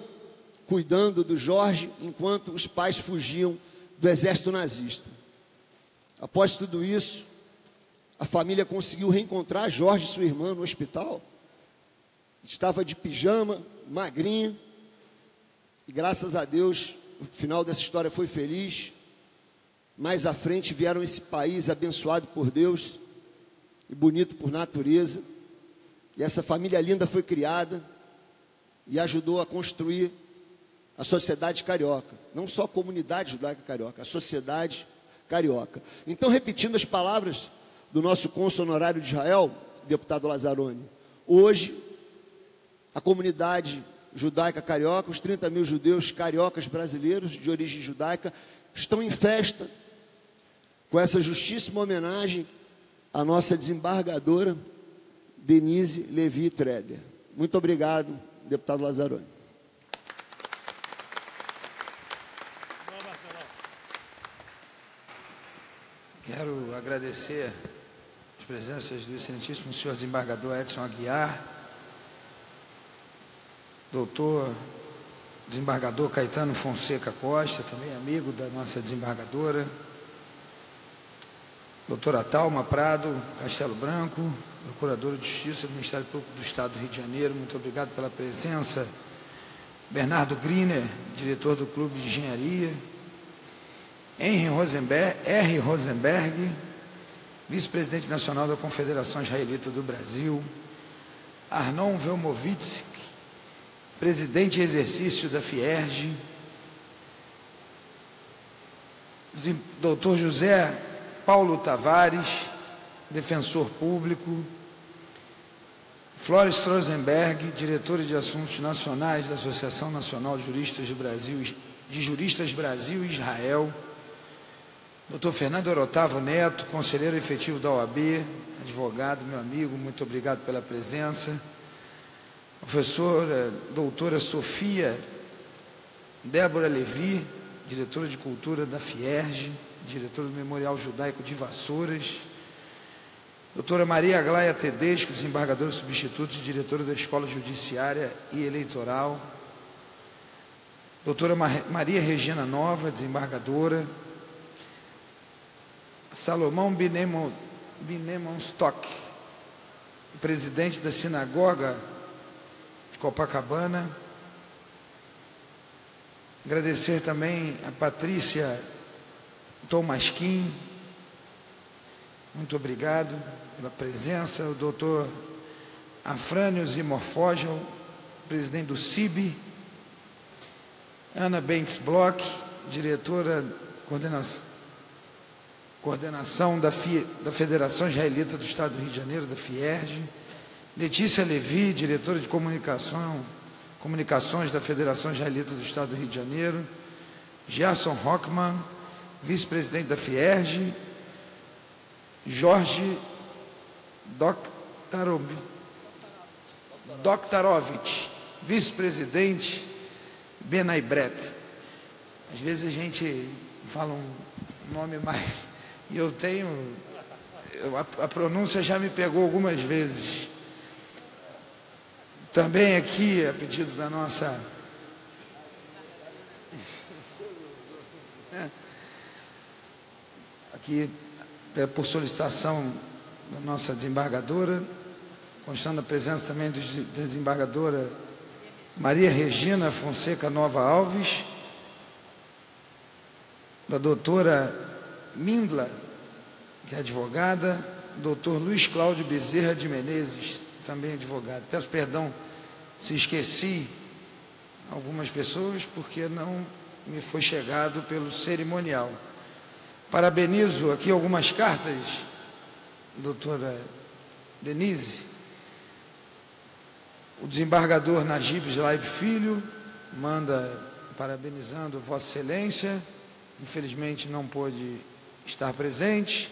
cuidando do Jorge, enquanto os pais fugiam do exército nazista. Após tudo isso, a família conseguiu reencontrar Jorge e sua irmã no hospital. Estava de pijama, magrinho, e graças a Deus, o final dessa história foi feliz. Mais à frente vieram esse país abençoado por Deus e bonito por natureza. E essa família linda foi criada e ajudou a construir a sociedade carioca. Não só a comunidade judaica carioca, a sociedade carioca. Então, repetindo as palavras do nosso cônsul honorário de Israel, deputado Lazzaroni, hoje, a comunidade judaica carioca, os 30 mil judeus cariocas brasileiros de origem judaica, estão em festa com essa justíssima homenagem à nossa desembargadora Denise Levi Treber. Muito obrigado, deputado Lazzaroni. Quero agradecer as presenças do excelentíssimo senhor desembargador Edson Aguiar, doutor desembargador Caetano Fonseca Costa, também amigo da nossa desembargadora, doutora Thalma Prado Castelo Branco, procuradora de Justiça do Ministério Público do Estado do Rio de Janeiro, muito obrigado pela presença. Bernardo Griner, diretor do Clube de Engenharia. R. Rosenberg, vice-presidente nacional da Confederação Israelita do Brasil. Arnon Velmovitz, presidente em exercício da Fierge. Dr. José Paulo Tavares, defensor público. Flores Strozenberg, diretora de Assuntos Nacionais da Associação Nacional de Juristas Brasil e Israel. Dr. Fernando Orotavo Neto, conselheiro efetivo da OAB, advogado, meu amigo, muito obrigado pela presença. Professora doutora Sofia Débora Levi, diretora de Cultura da Fierge, diretora do Memorial Judaico de Vassouras. Doutora Maria Aglaia Tedesco, desembargadora substituta e diretora da Escola Judiciária e Eleitoral. Doutora Maria Regina Nova, desembargadora. Salomão Binemon-Stock, presidente da Sinagoga de Copacabana. Agradecer também a Patrícia Tomasquim, muito obrigado pela presença. O doutor Afrânio Zimorfogel, presidente do CIB. Ana Bentes Bloch, diretora, coordenação da Federação Israelita do Estado do Rio de Janeiro, da Fierge. Letícia Levi, diretora de Comunicações da Federação Israelita do Estado do Rio de Janeiro. Gerson Rockman, vice-presidente da Fierge. Jorge Doktarovich, vice-presidente Benaibret. Às vezes a gente fala um nome mais... E a pronúncia já me pegou algumas vezes. Também aqui, a pedido da nossa... Aqui, por solicitação da nossa desembargadora, constando a presença também da desembargadora Maria Regina Fonseca Nova Alves, da doutora Mindla, que é advogada, doutor Luiz Cláudio Bezerra de Menezes, também advogado. Peço perdão se esqueci algumas pessoas, porque não me foi chegado pelo cerimonial. Parabenizo aqui algumas cartas, doutora Denise. O desembargador Najib Slaib Filho manda parabenizando Vossa Excelência, infelizmente não pôde estar presente.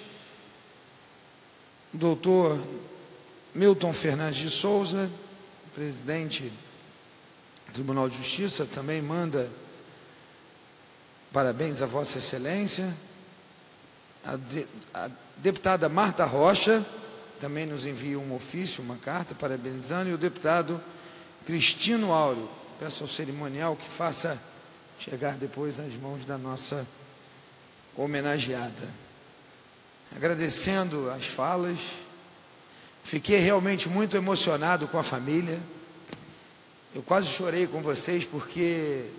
O doutor Milton Fernandes de Souza, presidente Tribunal de Justiça também manda parabéns a Vossa Excelência. A deputada Marta Rocha também nos envia um ofício, uma carta parabenizando, e o deputado Cristino Áureo. Peço ao cerimonial que faça chegar depois nas mãos da nossa homenageada. Agradecendo as falas, fiquei realmente muito emocionado com a família. Eu quase chorei com vocês porque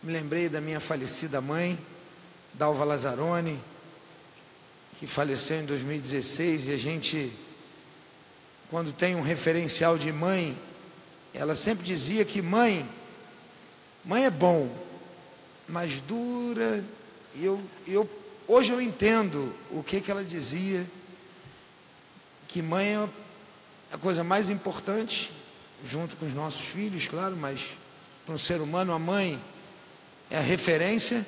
me lembrei da minha falecida mãe, Dalva Lazzaroni, que faleceu em 2016, e a gente, quando tem um referencial de mãe, ela sempre dizia que mãe é bom, mas dura. E hoje eu entendo o que ela dizia, que mãe é a coisa mais importante, junto com os nossos filhos, claro, mas para um ser humano a mãe é a referência.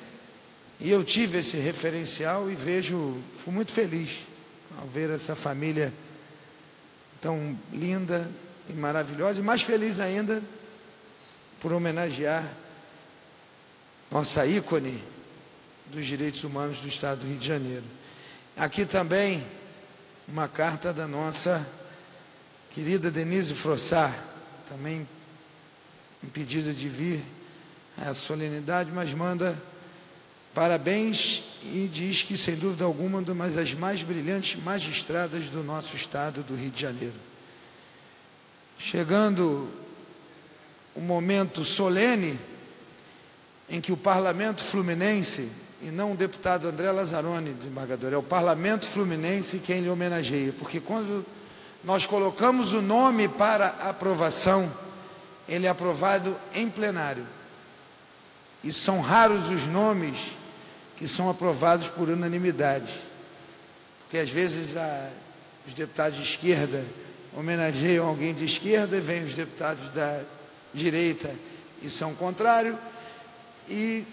E eu tive esse referencial e fui muito feliz ao ver essa família tão linda e maravilhosa, e mais feliz ainda por homenagear nossa ícone dos direitos humanos do Estado do Rio de Janeiro. Aqui também uma carta da nossa querida Denise Frossard, também impedida de vir a essa solenidade, mas manda parabéns e diz que, sem dúvida alguma, uma das mais brilhantes magistradas do nosso Estado do Rio de Janeiro. Chegando um momento solene em que o Parlamento Fluminense, e não o deputado André Lazzaroni, desembargador, é o Parlamento Fluminense quem lhe homenageia, porque quando nós colocamos o nome para aprovação, ele é aprovado em plenário. E são raros os nomes que são aprovados por unanimidade, porque às vezes os deputados de esquerda homenageiam alguém de esquerda, e vêm os deputados da direita e são contrários, e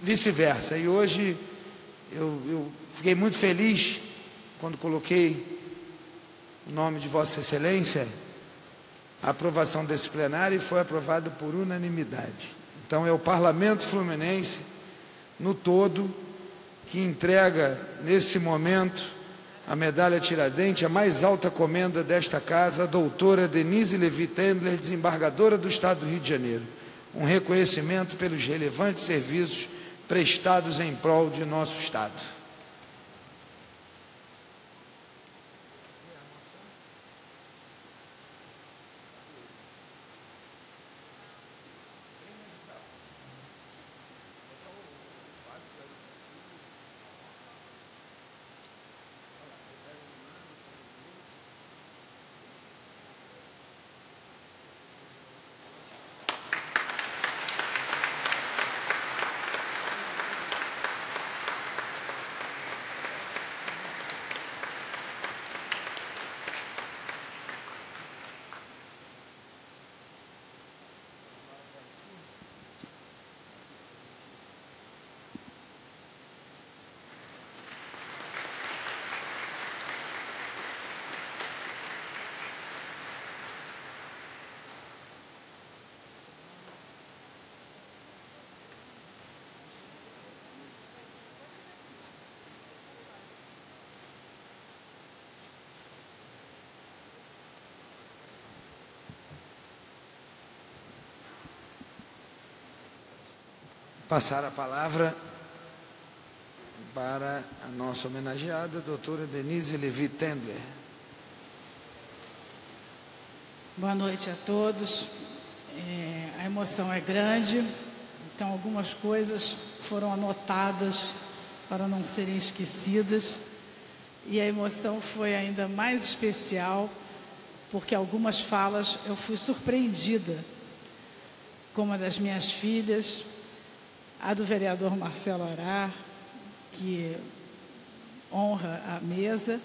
vice-versa. E hoje eu fiquei muito feliz quando coloquei o nome de Vossa Excelência, a aprovação desse plenário, e foi aprovado por unanimidade. Então é o Parlamento Fluminense no todo que entrega nesse momento a medalha Tiradentes, a mais alta comenda desta casa, a doutora Denise Levi Tendler, desembargadora do Estado do Rio de Janeiro. Um reconhecimento pelos relevantes serviços prestados em prol de nosso Estado. Passar a palavra para a nossa homenageada, a doutora Denise Levi Tendler. Boa noite a todos. A emoção é grande, então algumas coisas foram anotadas para não serem esquecidas, e a emoção foi ainda mais especial porque algumas falas eu fui surpreendida, como a das minhas filhas, a do vereador Marcelo Arar, que honra a mesa,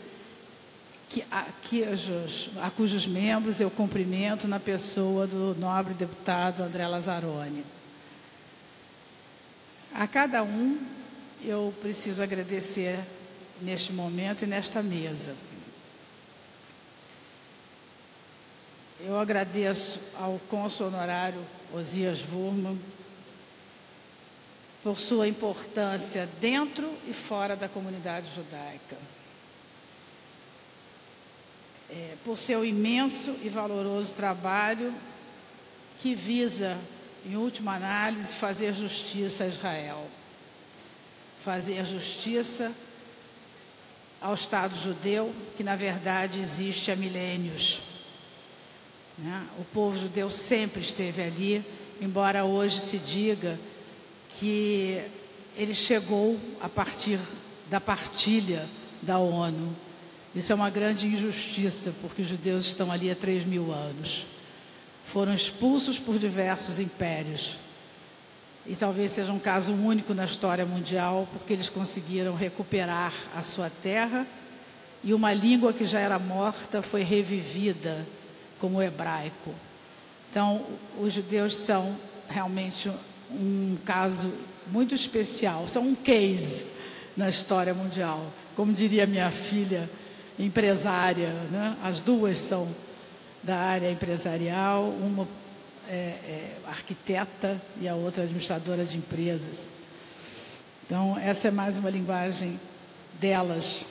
a cujos membros eu cumprimento na pessoa do nobre deputado André Lazzaroni. A cada um eu preciso agradecer neste momento e nesta mesa. Eu agradeço ao cônsul honorário Osias Wurman, por sua importância dentro e fora da comunidade judaica, por seu imenso e valoroso trabalho que visa, em última análise, fazer justiça a Israel, fazer justiça ao Estado judeu, que na verdade existe há milênios. O povo judeu sempre esteve ali, embora hoje se diga que ele chegou a partir da partilha da ONU. Isso é uma grande injustiça, porque os judeus estão ali há 3.000 anos. Foram expulsos por diversos impérios. E talvez seja um caso único na história mundial, porque eles conseguiram recuperar a sua terra e uma língua que já era morta foi revivida, como o hebraico. Então, os judeus são realmente um caso muito especial, são um case na história mundial. Como diria minha filha, empresária, né? As duas são da área empresarial, uma arquiteta e a outra administradora de empresas. Então, essa é mais uma linguagem delas.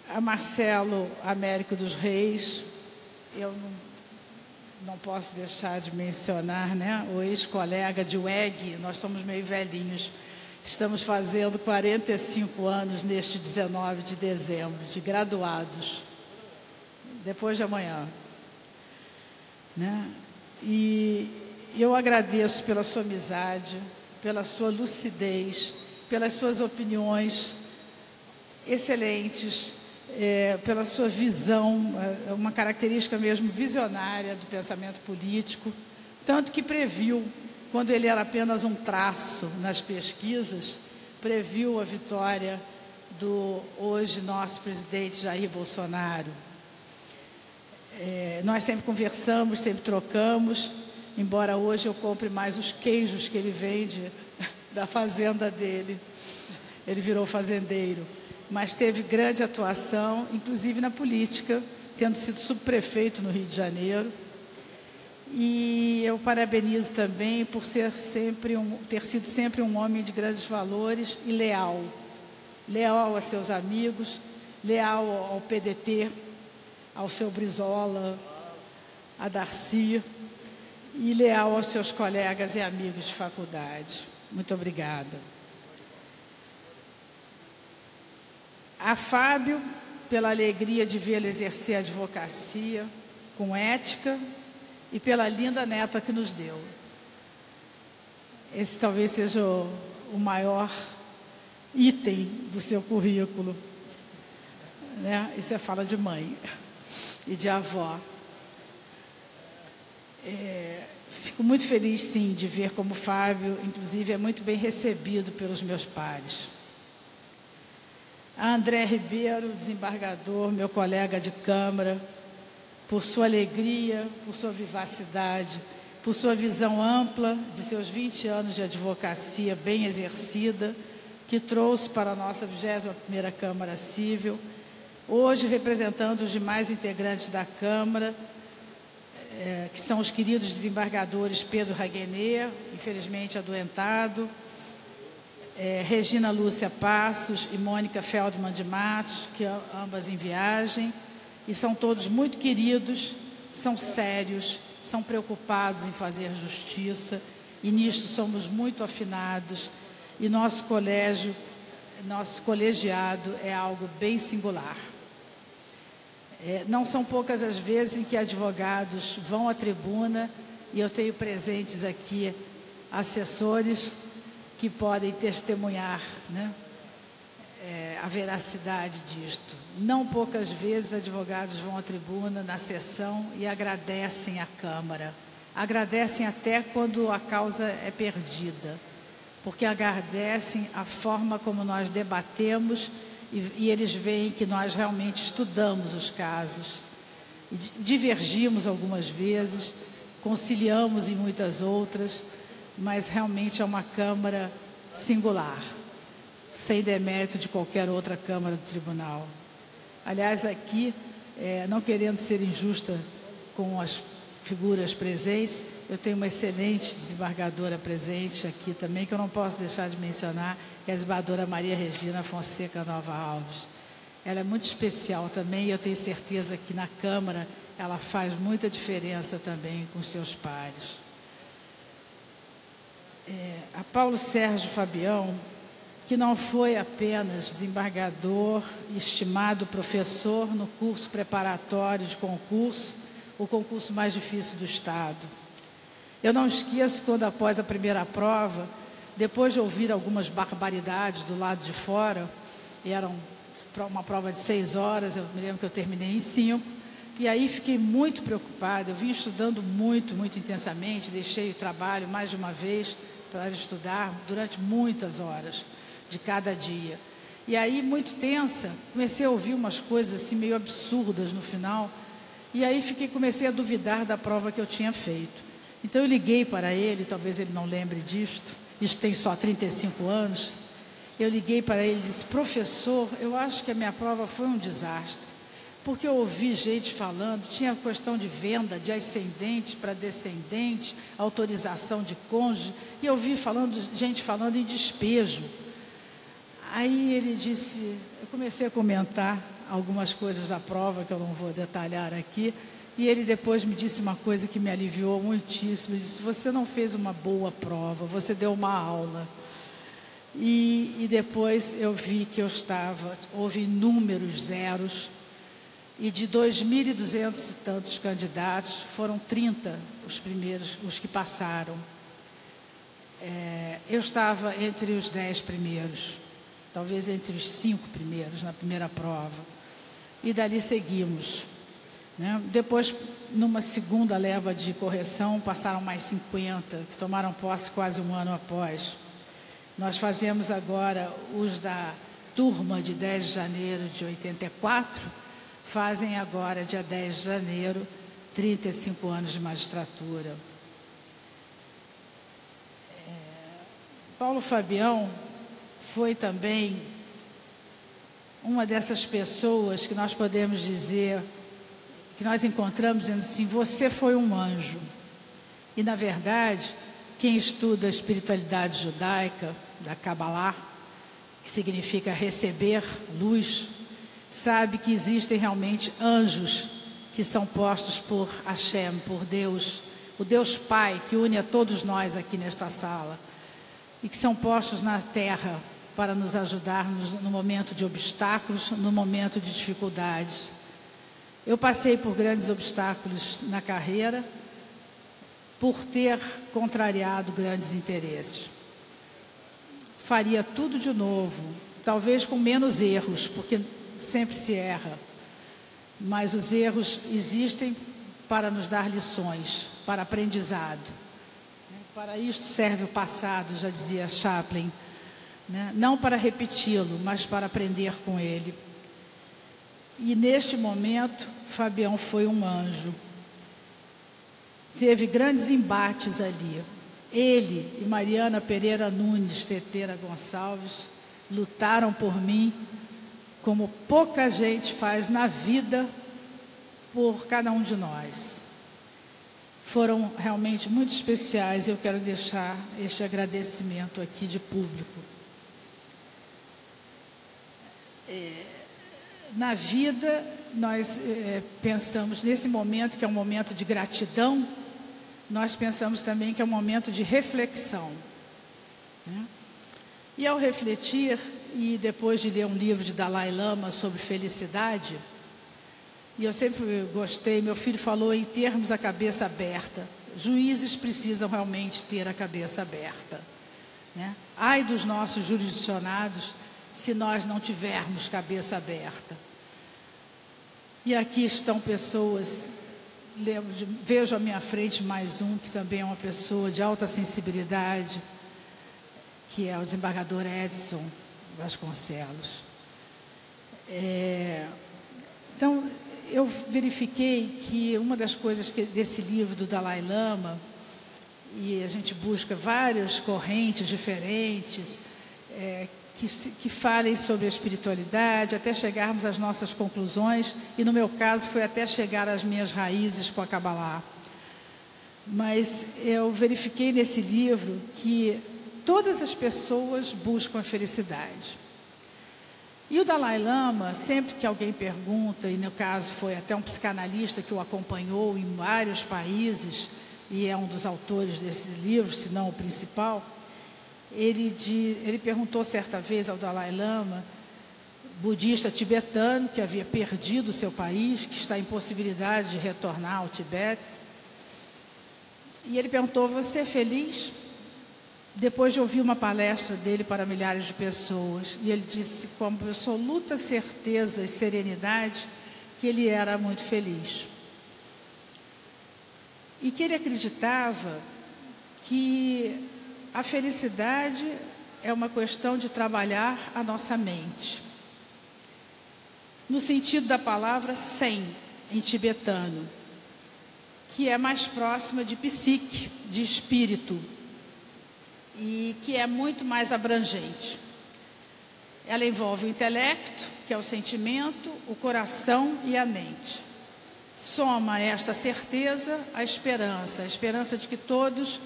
A Marcelo Américo dos Reis, eu não posso deixar de mencionar, né? O ex-colega de UEG, nós somos meio velhinhos, estamos fazendo 45 anos neste 19 de dezembro, de graduados, depois de amanhã. Né? E eu agradeço pela sua amizade, pela sua lucidez, pelas suas opiniões excelentes, pela sua visão, uma característica mesmo visionária do pensamento político, tanto que previu, quando ele era apenas um traço nas pesquisas, previu a vitória do hoje nosso presidente Jair Bolsonaro. Nós sempre conversamos, sempre trocamos, embora hoje eu compre mais os queijos que ele vende da fazenda dele. Ele virou fazendeiro, mas teve grande atuação, inclusive na política, tendo sido subprefeito no Rio de Janeiro. E eu parabenizo também por ter sido sempre um homem de grandes valores e leal. Leal a seus amigos, leal ao PDT, ao seu Brizola, a Darcy, e leal aos seus colegas e amigos de faculdade. Muito obrigada. A Fábio, pela alegria de vê-lo exercer a advocacia com ética e pela linda neta que nos deu. Esse talvez seja o maior item do seu currículo, né? Isso é fala de mãe e de avó. Fico muito feliz, sim, de ver como o Fábio, inclusive, é muito bem recebido pelos meus pares. A André Ribeiro, desembargador, meu colega de Câmara, por sua alegria, por sua vivacidade, por sua visão ampla de seus 20 anos de advocacia bem exercida, que trouxe para a nossa 21ª Câmara Civil, hoje representando os demais integrantes da Câmara, que são os queridos desembargadores Pedro Raguenet, infelizmente adoentado, Regina Lúcia Passos e Mônica Feldman de Matos, que ambas em viagem, e são todos muito queridos, são sérios, são preocupados em fazer justiça, e nisto somos muito afinados, e nosso colégio, nosso colegiado é algo bem singular. Não são poucas as vezes em que advogados vão à tribuna, e eu tenho presentes aqui assessores que podem testemunhar, né, a veracidade disto. Não poucas vezes advogados vão à tribuna na sessão e agradecem à Câmara. Agradecem até quando a causa é perdida, porque agradecem a forma como nós debatemos e eles veem que nós realmente estudamos os casos. E divergimos algumas vezes, conciliamos em muitas outras, mas realmente é uma Câmara singular, sem demérito de qualquer outra Câmara do Tribunal. Aliás, aqui, não querendo ser injusta com as figuras presentes. Eu tenho uma excelente desembargadora presente aqui também, que eu não posso deixar de mencionar, que é a desembargadora Maria Regina Fonseca Nova Alves. Ela é muito especial também, e eu tenho certeza que na Câmara ela faz muita diferença também com seus pares. A Paulo Sérgio Fabião, que não foi apenas desembargador e estimado professor no curso preparatório de concurso, o concurso mais difícil do Estado. Eu não esqueço quando, após a primeira prova, depois de ouvir algumas barbaridades do lado de fora, e era uma prova de 6 horas, eu me lembro que eu terminei em 5, e aí fiquei muito preocupada. Eu vim estudando muito intensamente, deixei o trabalho mais de uma vez para estudar durante muitas horas de cada dia. E aí, muito tensa, comecei a ouvir umas coisas assim meio absurdas no final, e aí comecei a duvidar da prova que eu tinha feito. Então eu liguei para ele, talvez ele não lembre disto, isso tem só 35 anos, eu liguei para ele e disse: professor, eu acho que a minha prova foi um desastre, porque eu ouvi gente falando, tinha questão de venda de ascendente para descendente, autorização de cônjuge, e eu ouvi gente falando em despejo. Aí ele disse, eu comecei a comentar algumas coisas da prova, que eu não vou detalhar aqui, e ele depois me disse uma coisa que me aliviou muitíssimo. Ele disse: você não fez uma boa prova, você deu uma aula. E depois eu vi que houve inúmeros zeros, e de 2.200 e tantos candidatos, foram 30 os primeiros, os que passaram. Eu estava entre os 10 primeiros, talvez entre os 5 primeiros na primeira prova. E dali seguimos, né? Depois, numa segunda leva de correção, passaram mais 50, que tomaram posse quase um ano após. Nós fazemos agora os da turma de 10 de janeiro de 84, fazem agora, dia 10 de janeiro, 35 anos de magistratura. Paulo Fabião foi também uma dessas pessoas que nós podemos dizer, que nós encontramos dizendo assim: você foi um anjo. E, na verdade, quem estuda a espiritualidade judaica, da Kabbalah, que significa receber luz, sabe que existem realmente anjos que são postos por Hashem, por Deus, o Deus Pai, que une a todos nós aqui nesta sala, e que são postos na terra para nos ajudar no momento de obstáculos, no momento de dificuldades. Eu passei por grandes obstáculos na carreira, por ter contrariado grandes interesses. Faria tudo de novo, talvez com menos erros, porque sempre se erra, mas os erros existem para nos dar lições, para aprendizado. Para isto serve o passado, já dizia Chaplin, né? Não para repeti-lo, mas para aprender com ele. E neste momento, Fabião foi um anjo. Teve grandes embates ali. Ele e Mariana Pereira Nunes Feteira Gonçalves lutaram por mim, como pouca gente faz na vida por cada um de nós. Foram realmente muito especiais, e eu quero deixar este agradecimento aqui de público. Na vida, nós pensamos nesse momento, que é um momento de gratidão, nós pensamos também que é um momento de reflexão, né? E ao refletir, e depois de ler um livro de Dalai Lama sobre felicidade, e eu sempre gostei, meu filho falou em termos a cabeça aberta. Juízes precisam realmente ter a cabeça aberta, né? Ai dos nossos jurisdicionados se nós não tivermos cabeça aberta. E aqui estão pessoas, vejo à minha frente mais um, que também é uma pessoa de alta sensibilidade, que é o desembargador Edson Vasconcelos. Então, eu verifiquei que uma das coisas desse livro do Dalai Lama, e a gente busca várias correntes diferentes, que falem sobre a espiritualidade, até chegarmos às nossas conclusões, e no meu caso foi até chegar às minhas raízes com a Kabbalah. mas eu verifiquei nesse livro que todas as pessoas buscam a felicidade. E o Dalai Lama, sempre que alguém pergunta, e no caso foi até um psicanalista que o acompanhou em vários países, e é um dos autores desse livro, se não o principal, ele perguntou certa vez ao Dalai Lama, budista tibetano, que havia perdido o seu país, que está em possibilidade de retornar ao Tibete, e ele perguntou: você é feliz? Depois de ouvir uma palestra dele para milhares de pessoas, e ele disse com absoluta certeza e serenidade que ele era muito feliz. E que ele acreditava que a felicidade é uma questão de trabalhar a nossa mente. No sentido da palavra sen, em tibetano, que é mais próxima de psique, de espírito, e que é muito mais abrangente. Ela envolve o intelecto, que é o sentimento, o coração e a mente. Soma esta certeza a esperança de que todos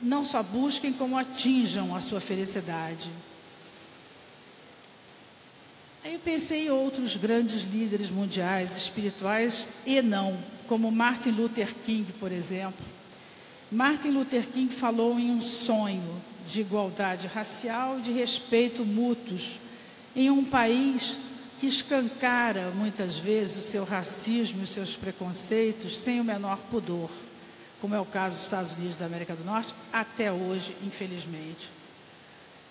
não só busquem, como atinjam a sua felicidade. Aí eu pensei em outros grandes líderes mundiais, espirituais e não, como Martin Luther King, por exemplo. Martin Luther King falou em um sonho de igualdade racial e de respeito mútuos em um país que escancara muitas vezes o seu racismo e os seus preconceitos sem o menor pudor, como é o caso dos Estados Unidos da América do Norte, até hoje, infelizmente,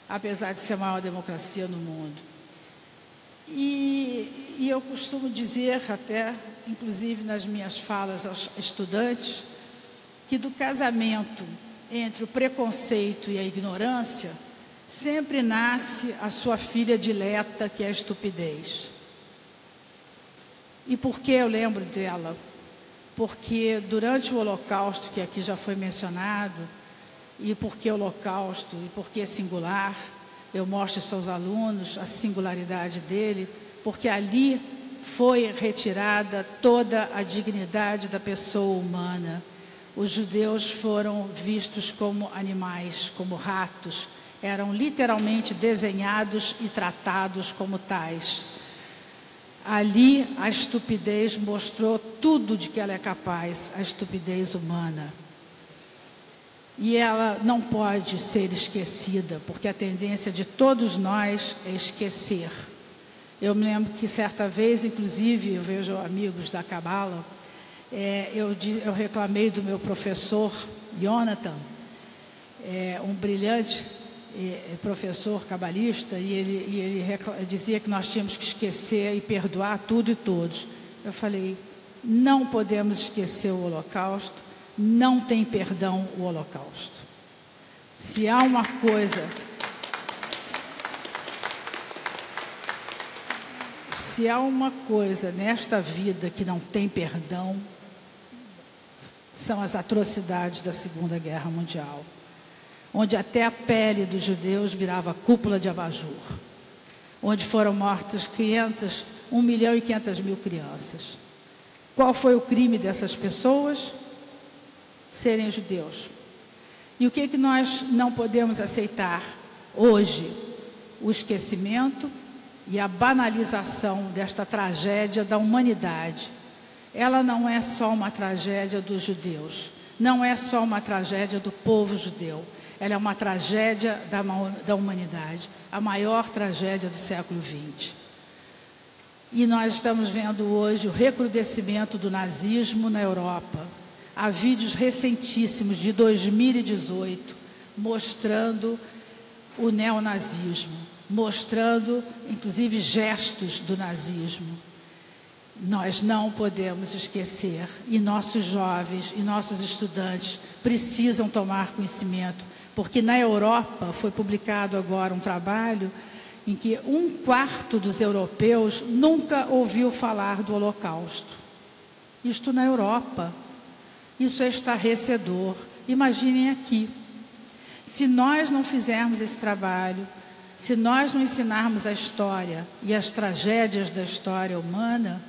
apesar de ser a maior democracia no mundo. E eu costumo dizer até, inclusive nas minhas falas aos estudantes, que do casamento entre o preconceito e a ignorância, sempre nasce a sua filha dileta, que é a estupidez. E por que eu lembro dela? Porque durante o Holocausto, que aqui já foi mencionado, e por que Holocausto, e por que singular, eu mostro aos alunos a singularidade dele, porque ali foi retirada toda a dignidade da pessoa humana. Os judeus foram vistos como animais, como ratos, eram literalmente desenhados e tratados como tais. Ali a estupidez mostrou tudo de que ela é capaz, a estupidez humana. E ela não pode ser esquecida, porque a tendência de todos nós é esquecer. Eu me lembro que certa vez, inclusive, eu vejo amigos da Cabala, eu reclamei do meu professor, Jonathan, um brilhante professor cabalista, e ele dizia que nós tínhamos que esquecer e perdoar tudo e todos. Eu falei, não podemos esquecer o Holocausto, não tem perdão o Holocausto. Se há uma coisa nesta vida que não tem perdão, são as atrocidades da Segunda Guerra Mundial, onde até a pele dos judeus virava cúpula de abajur, onde foram mortas 1.500.000 crianças. Qual foi o crime dessas pessoas? Serem judeus. E o que nós não podemos aceitar hoje? O esquecimento e a banalização desta tragédia da humanidade. Ela não é só uma tragédia dos judeus, não é só uma tragédia do povo judeu, ela é uma tragédia da humanidade, a maior tragédia do século XX. E nós estamos vendo hoje o recrudescimento do nazismo na Europa. Há vídeos recentíssimos de 2018 mostrando o neonazismo, mostrando inclusive gestos do nazismo. Nós não podemos esquecer, e nossos jovens e nossos estudantes precisam tomar conhecimento, porque na Europa foi publicado agora um trabalho em que 1/4 dos europeus nunca ouviu falar do Holocausto. Isto na Europa. Isso é estarrecedor. Imaginem aqui. Se nós não fizermos esse trabalho, se nós não ensinarmos a história e as tragédias da história humana,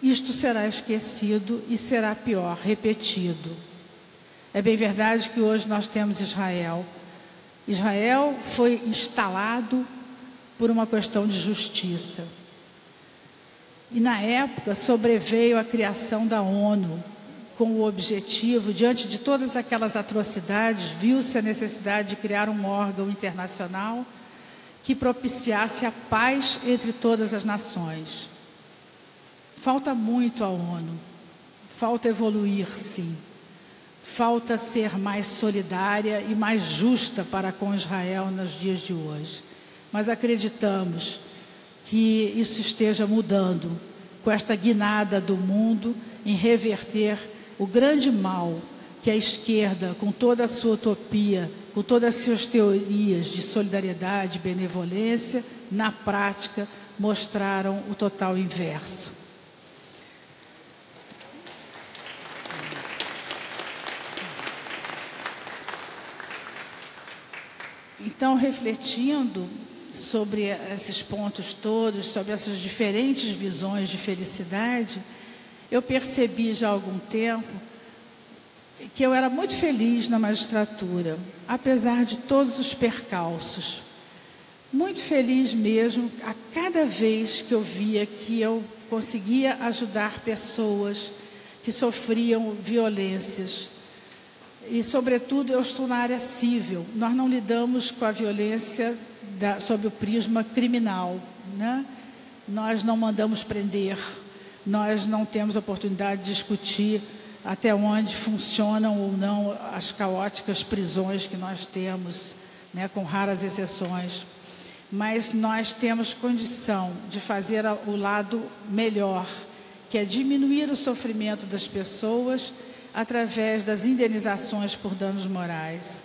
isto será esquecido e será pior, repetido. É bem verdade que hoje nós temos Israel. Israel foi instalado por uma questão de justiça. E na época sobreveio a criação da ONU, com o objetivo, diante de todas aquelas atrocidades, viu-se a necessidade de criar um órgão internacional que propiciasse a paz entre todas as nações. Falta muito à ONU, falta evoluir, sim. Falta ser mais solidária e mais justa para com Israel nos dias de hoje. Mas acreditamos que isso esteja mudando com esta guinada do mundo em reverter o grande mal que a esquerda, com toda a sua utopia, com todas as suas teorias de solidariedade e benevolência, na prática mostraram o total inverso. Então, refletindo sobre esses pontos todos, sobre essas diferentes visões de felicidade, eu percebi já há algum tempo que eu era muito feliz na magistratura, apesar de todos os percalços. Muito feliz mesmo a cada vez que eu via que eu conseguia ajudar pessoas que sofriam violências. E, sobretudo, eu estou na área civil. Nós não lidamos com a violência sob o prisma criminal, né? Nós não mandamos prender, nós não temos oportunidade de discutir até onde funcionam ou não as caóticas prisões que nós temos, né, com raras exceções. Mas nós temos condição de fazer o lado melhor, que é diminuir o sofrimento das pessoas através das indenizações por danos morais.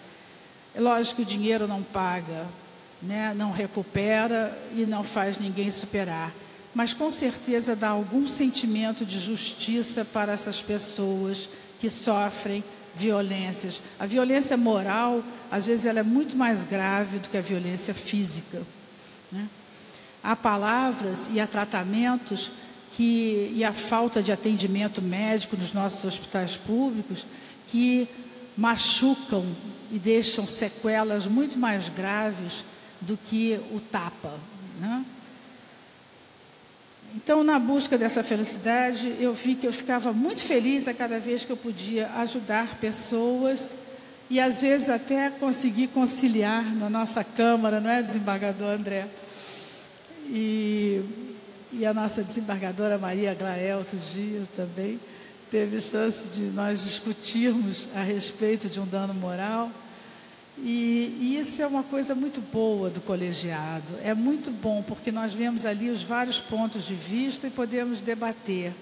É lógico que o dinheiro não paga, né, não recupera e não faz ninguém superar, mas com certeza dá algum sentimento de justiça para essas pessoas que sofrem violências. A violência moral, às vezes, ela é muito mais grave do que a violência física, né? Há palavras e há tratamentos e a falta de atendimento médico nos nossos hospitais públicos que machucam e deixam sequelas muito mais graves do que o tapa, né? Então, na busca dessa felicidade, eu vi que eu ficava muito feliz a cada vez que eu podia ajudar pessoas e, às vezes, até conseguir conciliar na nossa Câmara, não é, desembargador André? E a nossa desembargadora Maria Glael, outros dias também, teve chance de nós discutirmos a respeito de um dano moral. E isso é uma coisa muito boa do colegiado. É muito bom, porque nós vemos ali os vários pontos de vista e podemos debater.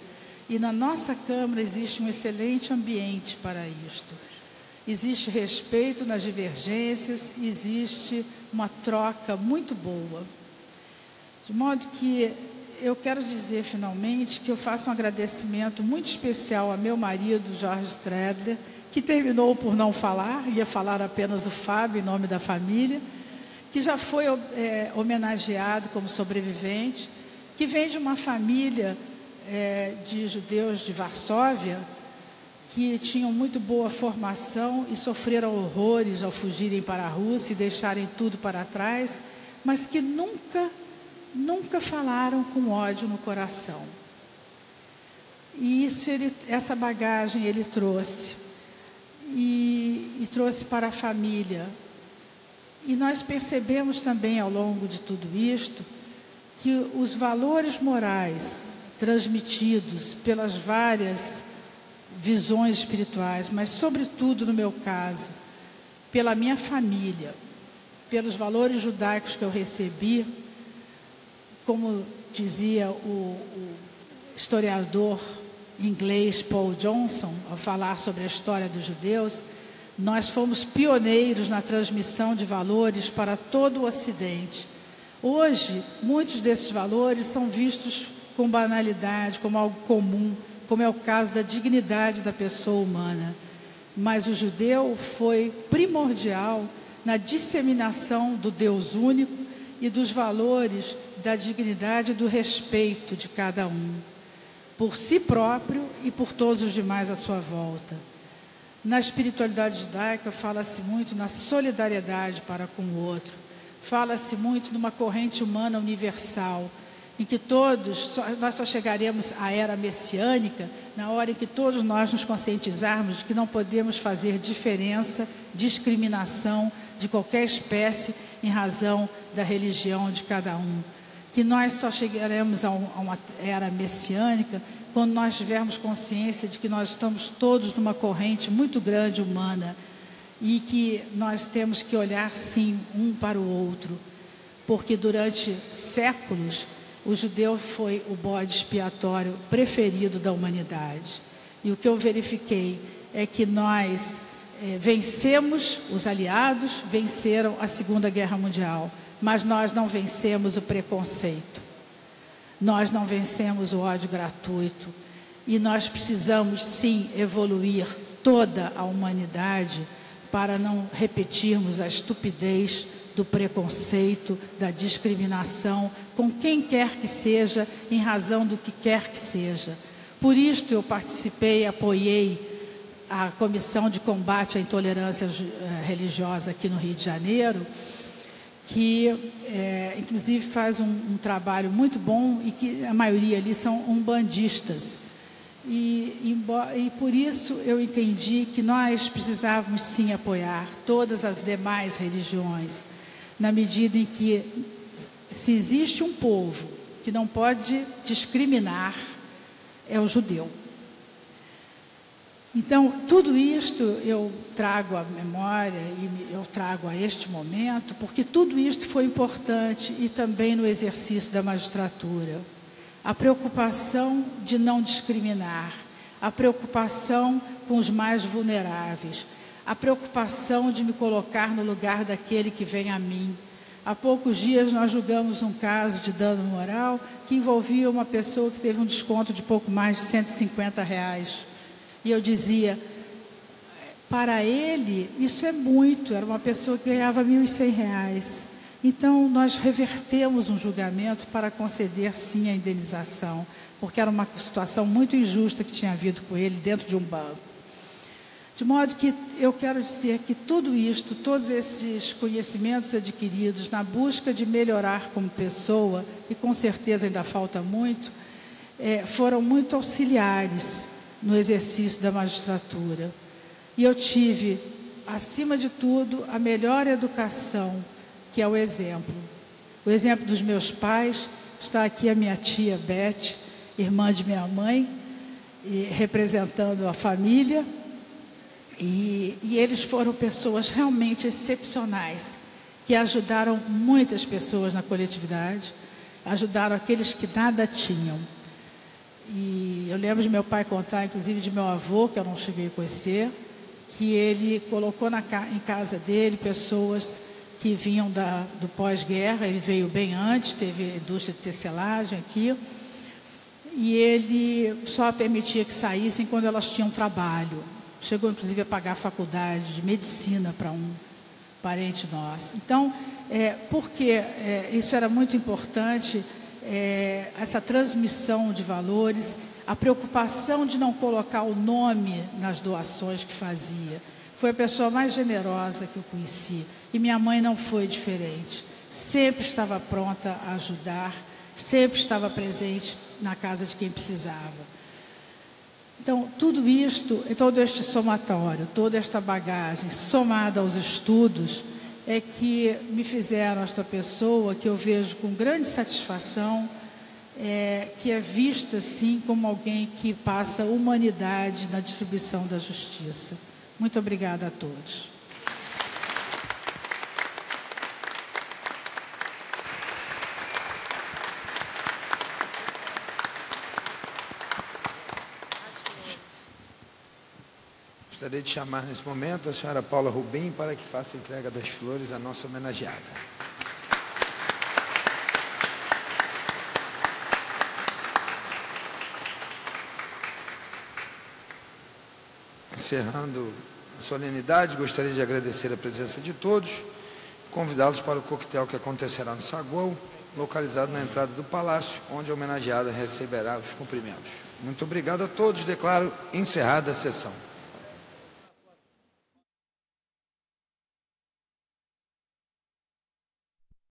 E na nossa Câmara existe um excelente ambiente para isto. Existe respeito nas divergências, existe uma troca muito boa. De modo que eu quero dizer, finalmente, que eu faço um agradecimento muito especial a meu marido, Jorge Stradler, que terminou por não falar, ia falar apenas o Fábio, em nome da família, que já foi homenageado como sobrevivente, que vem de uma família de judeus de Varsóvia, que tinham muito boa formação e sofreram horrores ao fugirem para a Rússia e deixarem tudo para trás, mas que nunca falaram com ódio no coração. E essa bagagem ele trouxe. E trouxe para a família. E nós percebemos também, ao longo de tudo isto, que os valores morais transmitidos pelas várias visões espirituais, mas, sobretudo, no meu caso, pela minha família, pelos valores judaicos que eu recebi, como dizia o historiador inglês Paul Johnson, ao falar sobre a história dos judeus, nós fomos pioneiros na transmissão de valores para todo o Ocidente. Hoje, muitos desses valores são vistos com banalidade, como algo comum, como é o caso da dignidade da pessoa humana. Mas o judeu foi primordial na disseminação do Deus único e dos valores da dignidade e do respeito de cada um, por si próprio e por todos os demais à sua volta. Na espiritualidade judaica fala-se muito na solidariedade para com o outro. Fala-se muito numa corrente humana universal, em que nós só chegaremos à era messiânica na hora em que todos nós nos conscientizarmos de que não podemos fazer diferença, discriminação de qualquer espécie em razão da religião de cada um. Que nós só chegaremos a uma era messiânica quando nós tivermos consciência de que nós estamos todos numa corrente muito grande humana e que nós temos que olhar, sim, um para o outro, porque durante séculos o judeu foi o bode expiatório preferido da humanidade. E o que eu verifiquei é que nós vencemos, os aliados venceram a Segunda Guerra Mundial, mas nós não vencemos o preconceito. Nós não vencemos o ódio gratuito e nós precisamos sim evoluir toda a humanidade para não repetirmos a estupidez do preconceito, da discriminação com quem quer que seja, em razão do que quer que seja. Por isto eu participei, apoiei a Comissão de Combate à Intolerância Religiosa aqui no Rio de Janeiro, que inclusive faz um trabalho muito bom e que a maioria ali são umbandistas. E por isso eu entendi que nós precisávamos sim apoiar todas as demais religiões, na medida em que, se existe um povo que não pode discriminar, é o judeu. Então, tudo isto eu trago à memória e eu trago a este momento, porque tudo isto foi importante e também no exercício da magistratura. A preocupação de não discriminar, a preocupação com os mais vulneráveis, a preocupação de me colocar no lugar daquele que vem a mim. Há poucos dias nós julgamos um caso de dano moral que envolvia uma pessoa que teve um desconto de pouco mais de R$150. E eu dizia, para ele, isso é muito, era uma pessoa que ganhava R$1.100. Então, nós revertemos um julgamento para conceder, sim, a indenização, porque era uma situação muito injusta que tinha havido com ele dentro de um banco. De modo que eu quero dizer que tudo isto, todos esses conhecimentos adquiridos na busca de melhorar como pessoa, e com certeza ainda falta muito, foram muito auxiliares no exercício da magistratura. E eu tive, acima de tudo, a melhor educação, que é o exemplo. O exemplo dos meus pais. Está aqui a minha tia Beth, irmã de minha mãe, representando a família. E eles foram pessoas realmente excepcionais, que ajudaram muitas pessoas na coletividade, ajudaram aqueles que nada tinham. E eu lembro de meu pai contar, inclusive de meu avô, que eu não cheguei a conhecer, que ele colocou em casa dele pessoas que vinham do pós-guerra. Ele veio bem antes, teve indústria de tecelagem aqui, e ele só permitia que saíssem quando elas tinham trabalho. Chegou inclusive a pagar a faculdade de medicina para um parente nosso. Então, porque isso era muito importante, essa transmissão de valores, a preocupação de não colocar o nome nas doações que fazia. Foi a pessoa mais generosa que eu conheci. E minha mãe não foi diferente. Sempre estava pronta a ajudar, sempre estava presente na casa de quem precisava. Então, tudo isto, todo este somatório, toda esta bagagem, somada aos estudos, é que me fizeram esta pessoa que eu vejo com grande satisfação, que é vista, sim, como alguém que passa humanidade na distribuição da justiça. Muito obrigada a todos. Gostaria de chamar nesse momento a senhora Paula Rubim para que faça a entrega das flores à nossa homenageada. Encerrando a solenidade, gostaria de agradecer a presença de todos, convidá-los para o coquetel que acontecerá no saguão, localizado na entrada do palácio, onde a homenageada receberá os cumprimentos. Muito obrigado a todos, declaro encerrada a sessão.